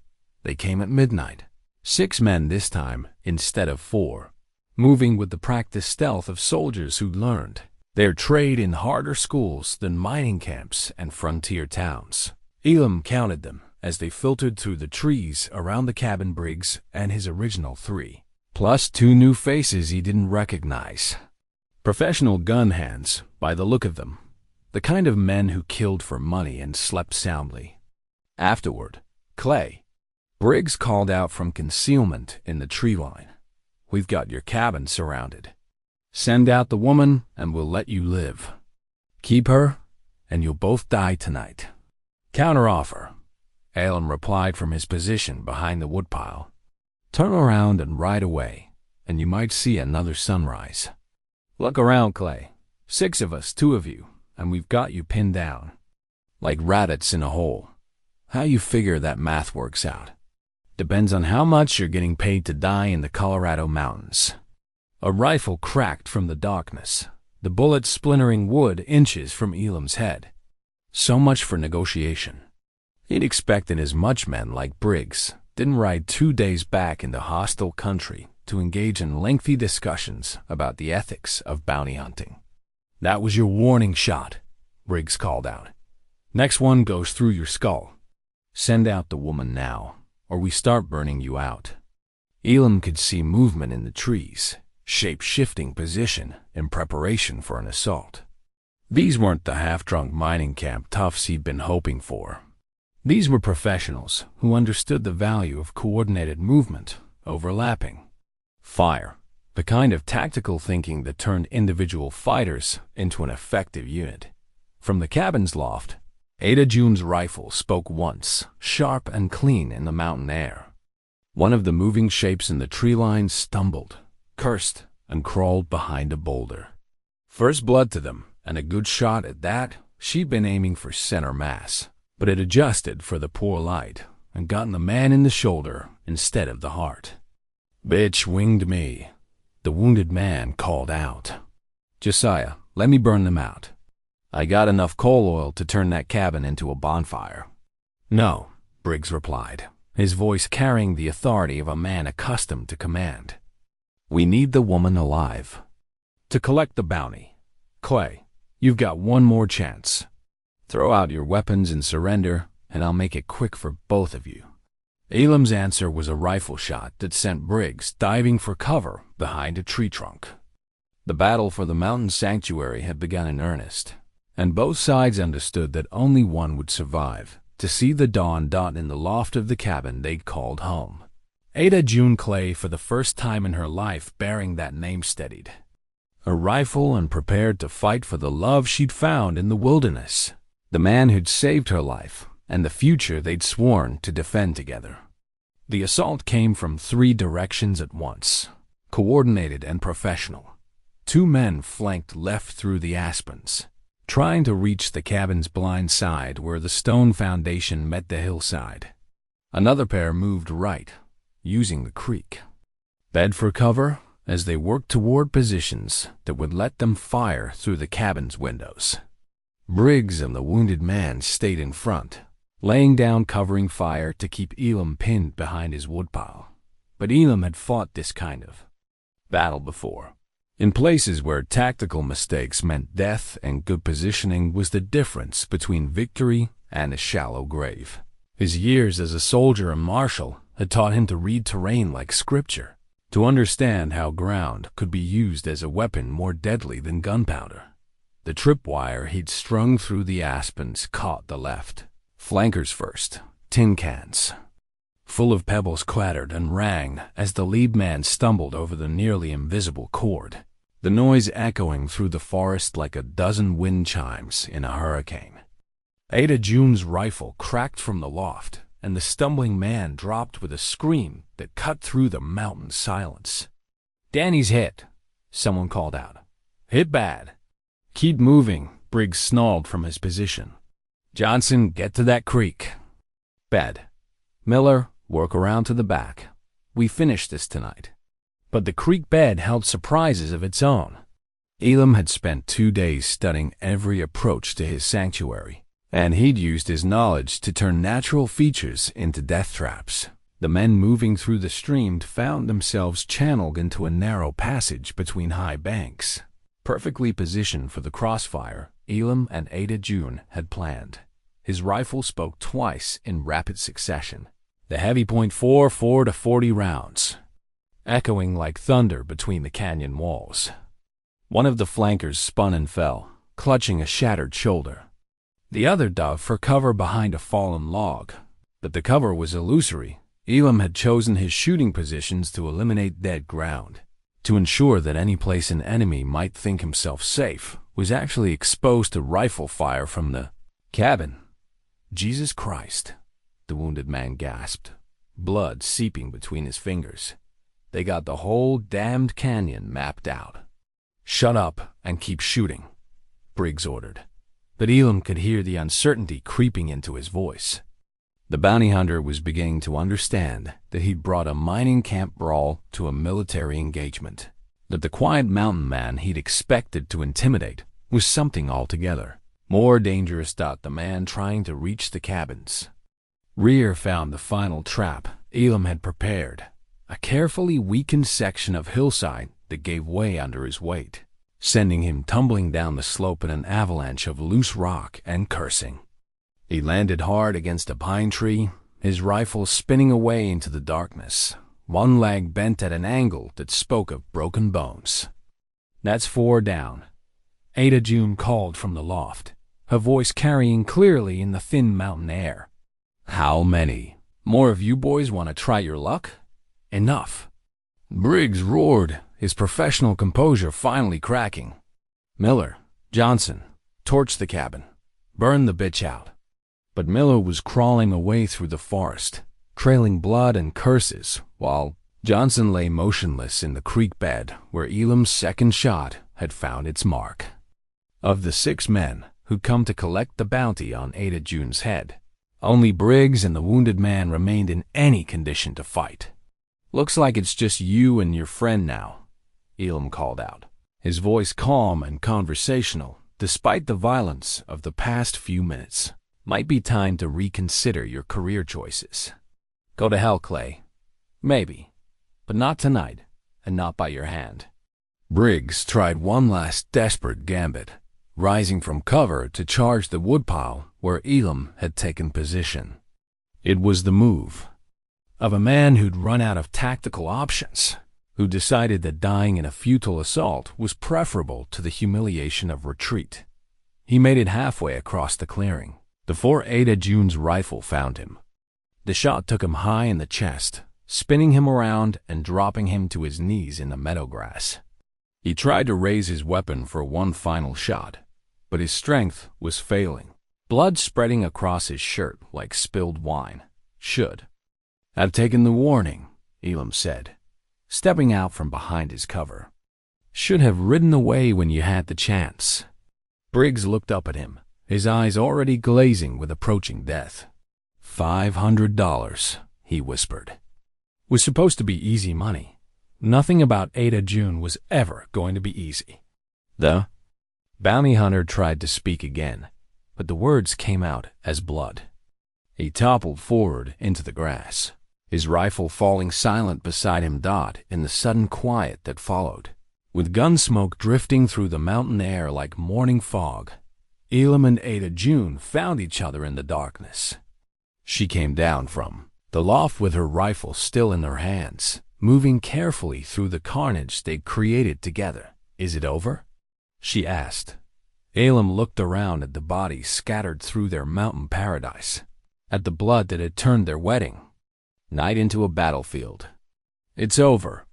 They came at midnight, 6 men this time instead of 4, moving with the practiced stealth of soldiers who'd learned their trade in harder schools than mining camps and frontier towns. Elam counted them as they filtered through the trees around the cabin. Briggs and his original 3, plus 2 new faces he didn't recognize. Professional gun hands, by the look of them. The kind of men who killed for money and slept soundly. Afterward, Clay. Briggs called out from concealment in the tree line. "We've got your cabin surrounded. Send out the woman and we'll let you live. Keep her and you'll both die tonight." "Counteroffer," Elam replied from his position behind the woodpile. "Turn around and ride away, and you might see another sunrise." "Look around, Clay. 6 of us, 2 of you, and we've got you pinned down like rabbits in a hole. How you figure that math works out depends on how much you're getting paid to die in the Colorado mountains." A rifle cracked from the darkness, the bullet splintering wood inches from Elam's head. So much for negotiation. He'd expected as much. Men like Briggs didn't ride 2 days back into hostile country to engage in lengthy discussions about the ethics of bounty hunting. "That was your warning shot," Briggs called out. "Next one goes through your skull. Send out the woman now, or we start burning you out." Elam could see movement in the trees, shape-shifting position in preparation for an assault. These weren't the half-drunk mining camp toughs he'd been hoping for. These were professionals who understood the value of coordinated movement, overlapping fire, the kind of tactical thinking that turned individual fighters into an effective unit. From the cabin's loft, Ada June's rifle spoke once, sharp and clean in the mountain air. One of the moving shapes in the tree line stumbled, cursed, and crawled behind a boulder. First blood to them, and a good shot at that. She'd been aiming for center mass, but it adjusted for the poor light and gotten the man in the shoulder instead of the heart. "Bitch winged me," the wounded man called out. "Josiah, let me burn them out. I got enough coal oil to turn that cabin into a bonfire." "No," Briggs replied, his voice carrying the authority of a man accustomed to command. "We need the woman alive. To collect the bounty. Clay, you've got one more chance. Throw out your weapons and surrender, and I'll make it quick for both of you." Elam's answer was a rifle shot that sent Briggs diving for cover behind a tree trunk. The battle for the mountain sanctuary had begun in earnest, and both sides understood that only one would survive to see the dawn dawn in the loft of the cabin they'd called home. Ada June Clay, for the first time in her life bearing that name, steadied a rifle and prepared to fight for the love she'd found in the wilderness, the man who'd saved her life, and the future they'd sworn to defend together. The assault came from 3 directions at once, coordinated and professional. 2 men flanked left through the aspens, trying to reach the cabin's blind side where the stone foundation met the hillside. Another pair moved right, using the creek. Bed for cover as they worked toward positions that would let them fire through the cabin's windows. Briggs and the wounded man stayed in front, laying down covering fire to keep Elam pinned behind his woodpile. But Elam had fought this kind of battle before. In places where tactical mistakes meant death and good positioning was the difference between victory and a shallow grave. His years as a soldier and marshal had taught him to read terrain like scripture, to understand how ground could be used as a weapon more deadly than gunpowder. The tripwire he'd strung through the aspens caught the left. Flankers first, tin cans full of pebbles clattered and rang as the lead man stumbled over the nearly invisible cord, the noise echoing through the forest like a dozen wind chimes in a hurricane. Ada June's rifle cracked from the loft, and the stumbling man dropped with a scream that cut through the mountain silence. "Danny's hit," someone called out. "Hit bad." "Keep moving," Briggs snarled from his position. "Johnson, get to that creek." "Bed. Miller, work around to the back. We finish this tonight." But the creek bed held surprises of its own. Elam had spent 2 days studying every approach to his sanctuary, and he'd used his knowledge to turn natural features into death traps. The men moving through the stream found themselves channeled into a narrow passage between high banks, perfectly positioned for the crossfire Elam and Ada June had planned. His rifle spoke twice in rapid succession, the heavy .44 to 40 rounds, echoing like thunder between the canyon walls. One of the flankers spun and fell, clutching a shattered shoulder. The other dove for cover behind a fallen log, but the cover was illusory. Elam had chosen his shooting positions to eliminate dead ground, to ensure that any place an enemy might think himself safe was actually exposed to rifle fire from the cabin. "Jesus Christ," the wounded man gasped, blood seeping between his fingers. "They got the whole damned canyon mapped out." "Shut up and keep shooting," Briggs ordered. But Elam could hear the uncertainty creeping into his voice. The bounty hunter was beginning to understand that he'd brought a mining camp brawl to a military engagement, that the quiet mountain man he'd expected to intimidate was something altogether more dangerous than the man trying to reach the cabins. Rear found the final trap Elam had prepared, a carefully weakened section of hillside that gave way under his weight, sending him tumbling down the slope in an avalanche of loose rock and cursing. He landed hard against a pine tree, his rifle spinning away into the darkness, one leg bent at an angle that spoke of broken bones. "That's 4 down," Ada June called from the loft, her voice carrying clearly in the thin mountain air. "How many more of you boys want to try your luck? Enough." Briggs roared, his professional composure finally cracking. "Miller, Johnson, torch the cabin. Burn the bitch out." But Miller was crawling away through the forest, trailing blood and curses, while Johnson lay motionless in the creek bed where Elam's second shot had found its mark. Of the 6 men who'd come to collect the bounty on Ada June's head, only Briggs and the wounded man remained in any condition to fight. "Looks like it's just you and your friend now," Elam called out, his voice calm and conversational despite the violence of the past few minutes. "Might be time to reconsider your career choices. Go to hell, Clay. Maybe, but not tonight, and not by your hand." Briggs tried one last desperate gambit, rising from cover to charge the woodpile where Elam had taken position. It was the move of a man who'd run out of tactical options, who decided that dying in a futile assault was preferable to the humiliation of retreat. He made it halfway across the clearing before Ada June's rifle found him. The shot took him high in the chest, spinning him around and dropping him to his knees in the meadow grass. He tried to raise his weapon for one final shot, but his strength was failing, blood spreading across his shirt like spilled wine. "Should have taken the warning," Elam said, stepping out from behind his cover. "Should have ridden away when you had the chance." Briggs looked up at him, his eyes already glazing with approaching death. $500, he whispered. Was supposed to be easy money. Nothing about Ada June was ever going to be easy. The bounty hunter tried to speak again, but the words came out as blood. He toppled forward into the grass, his rifle falling silent beside him in the sudden quiet that followed. With gun smoke drifting through the mountain air like morning fog, Elam and Ada June found each other in the darkness. She came down from the loft with her rifle still in her hands, moving carefully through the carnage they'd created together. "Is it over?" she asked. Elam looked around at the bodies scattered through their mountain paradise, at the blood that had turned their wedding night into a battlefield. "It's over."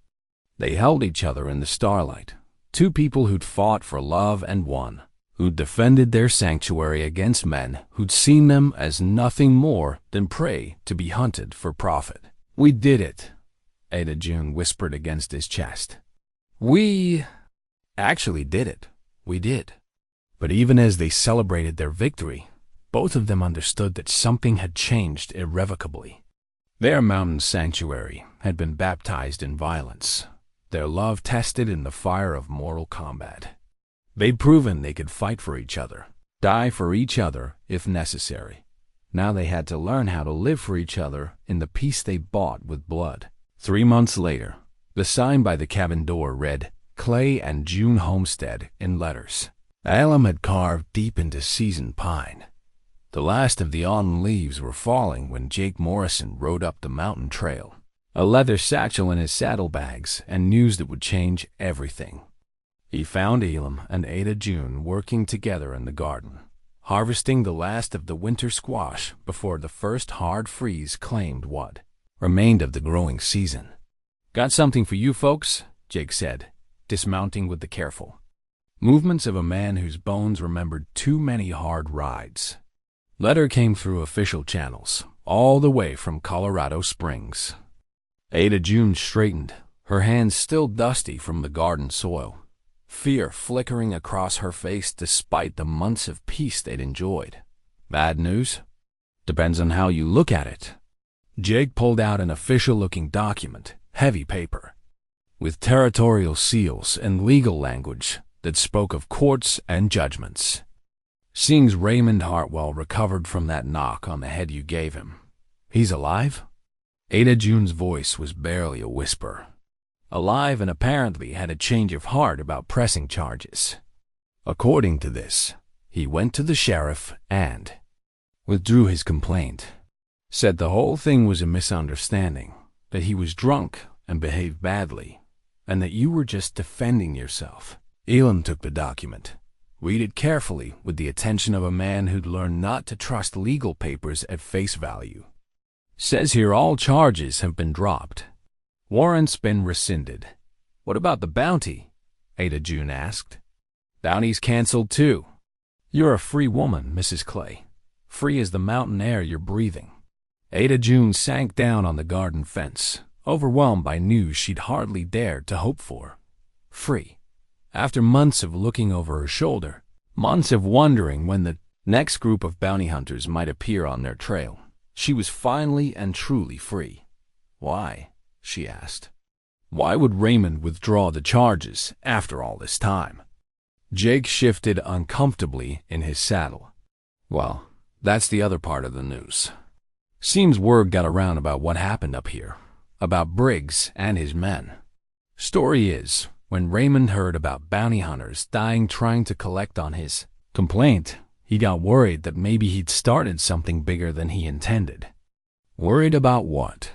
They held each other in the starlight, 2 people who'd fought for love and won, who'd defended their sanctuary against men who'd seen them as nothing more than prey to be hunted for profit. "We did it," Ada June whispered against his chest. "We actually did it. We did." But even as they celebrated their victory, both of them understood that something had changed irrevocably. Their mountain sanctuary had been baptized in violence, their love tested in the fire of mortal combat. They'd proven they could fight for each other, die for each other if necessary. Now they had to learn how to live for each other in the peace they bought with blood. 3 months later, the sign by the cabin door read, "Clay and June Homestead," in letters Elam had carved deep into seasoned pine. The last of the autumn leaves were falling when Jake Morrison rode up the mountain trail, a leather satchel in his saddlebags, and news that would change everything. He found Elam and Ada June working together in the garden, harvesting the last of the winter squash before the first hard freeze claimed what remained of the growing season. "Got something for you folks," Jake said, dismounting with the careful movements of a man whose bones remembered too many hard rides. Letter came through official channels, all the way from Colorado Springs. Ada June straightened, her hands still dusty from the garden soil, fear flickering across her face despite the months of peace they'd enjoyed. "Bad news?" "Depends on how you look at it." Jake pulled out an official-looking document, heavy paper, with territorial seals and legal language that spoke of courts and judgments. "Seems Raymond Hartwell recovered from that knock on the head you gave him. He's alive?" Ada June's voice was barely a whisper. Alive, and apparently had a change of heart about pressing charges. According to this, he went to the sheriff and withdrew his complaint. Said the whole thing was a misunderstanding, that he was drunk and behaved badly, and that you were just defending yourself. Elam took the document. Read it carefully with the attention of a man who'd learned not to trust legal papers at face value. Says here all charges have been dropped. Warrant's been rescinded. "What about the bounty?" Ada June asked. "Bounty's canceled too. You're a free woman, Mrs. Clay. Free as the mountain air you're breathing. Ada June sank down on the garden fence, overwhelmed by news she'd hardly dared to hope for. Free. After months of looking over her shoulder, months of wondering when the next group of bounty hunters might appear on their trail, she was finally and truly free. Why? She asked. Why would Raymond withdraw the charges after all this time? Jake shifted uncomfortably in his saddle. Well, that's the other part of the news. Seems word got around about what happened up here, about Briggs and his men. Story is, when Raymond heard about bounty hunters dying trying to collect on his complaint, he got worried that maybe he'd started something bigger than he intended. Worried about what?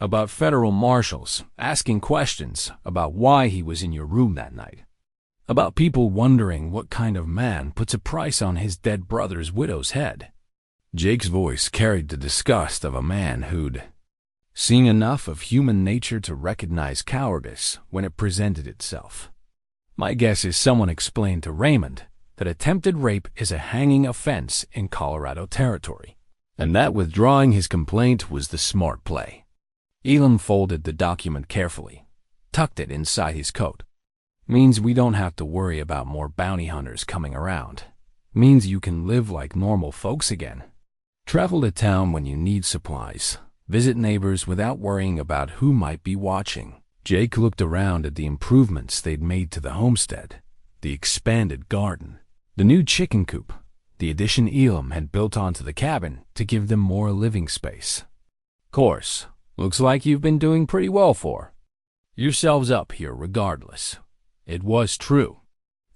About federal marshals asking questions about why he was in your room that night. About people wondering what kind of man puts a price on his dead brother's widow's head. Jake's voice carried the disgust of a man who'd seen enough of human nature to recognize cowardice when it presented itself. My guess is someone explained to Raymond that attempted rape is a hanging offense in Colorado territory, and that withdrawing his complaint was the smart play. Elam folded the document carefully, tucked it inside his coat. Means we don't have to worry about more bounty hunters coming around. Means you can live like normal folks again. Travel to town when you need supplies. Visit neighbors without worrying about who might be watching. Jake looked around at the improvements they'd made to the homestead, the expanded garden, the new chicken coop, the addition Elam had built onto the cabin to give them more living space. Course, looks like you've been doing pretty well for yourselves up here regardless. It was true.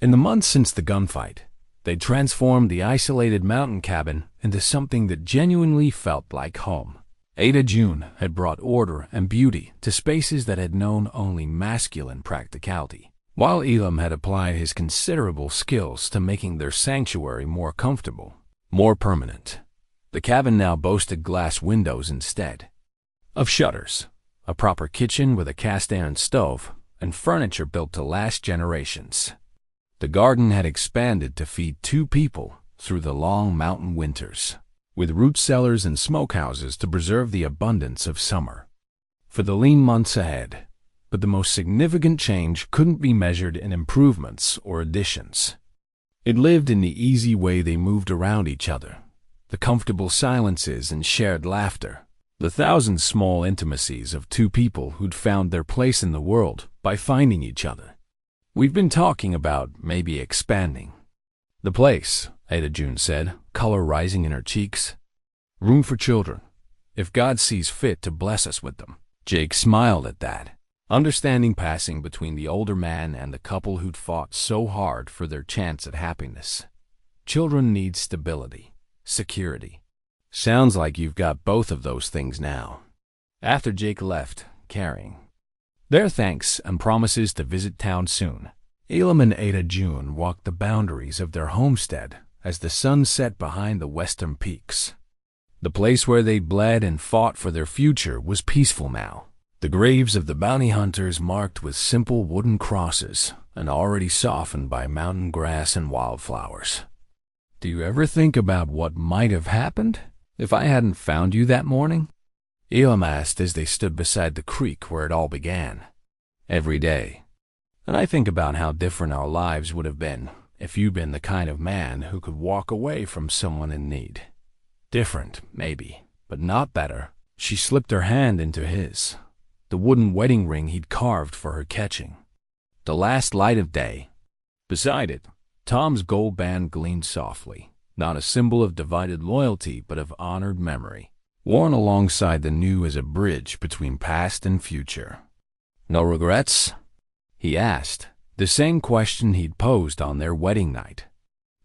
In the months since the gunfight, they'd transformed the isolated mountain cabin into something that genuinely felt like home. Ada June had brought order and beauty to spaces that had known only masculine practicality, while Elam had applied his considerable skills to making their sanctuary more comfortable, more permanent. The cabin now boasted glass windows instead of shutters, a proper kitchen with a cast-iron stove, and furniture built to last generations. The garden had expanded to feed 2 people through the long mountain winters, with root cellars and smokehouses to preserve the abundance of summer for the lean months ahead. But the most significant change couldn't be measured in improvements or additions. It lived in the easy way they moved around each other, the comfortable silences and shared laughter, the thousand small intimacies of 2 people who'd found their place in the world by finding each other. We've been talking about maybe expanding the place, Ada June said, color rising in her cheeks. Room for children, if God sees fit to bless us with them. Jake smiled at that, understanding passing between the older man and the couple who'd fought so hard for their chance at happiness. Children need stability, security. Sounds like you've got both of those things now. After Jake left, carrying their thanks and promises to visit town soon, Elam and Ada June walked the boundaries of their homestead as the sun set behind the western peaks. The place where they bled and fought for their future was peaceful now. The graves of the bounty hunters marked with simple wooden crosses and already softened by mountain grass and wildflowers. Do you ever think about what might have happened if I hadn't found you that morning? Elam asked as they stood beside the creek where it all began. Every day. And I think about how different our lives would have been if you'd been the kind of man who could walk away from someone in need. Different, maybe, but not better. She slipped her hand into his, the wooden wedding ring he'd carved for her catching. The last light of day. Beside it, Tom's gold band gleamed softly, not a symbol of divided loyalty but of honored memory, worn alongside the new as a bridge between past and future. No regrets? He asked, the same question he'd posed on their wedding night.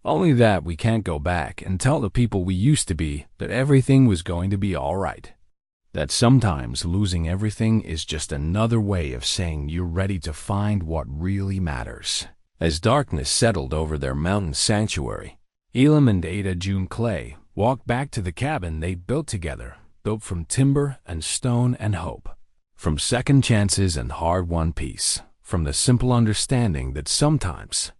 Only that we can't go back and tell the people we used to be that everything was going to be all right. That sometimes losing everything is just another way of saying you're ready to find what really matters. As darkness settled over their mountain sanctuary, Elam and Ada June Clay walked back to the cabin they'd built together, built from timber and stone and hope, from second chances and hard-won peace, from the simple understanding that sometimes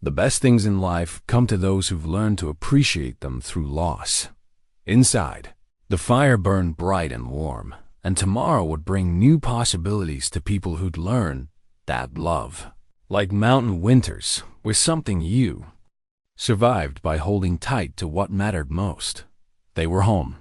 the best things in life come to those who've learned to appreciate them through loss. Inside, the The fire burned bright and warm, and tomorrow would bring new possibilities to people who'd learn that love, like mountain winters, was something you survived by holding tight to what mattered most. They were home.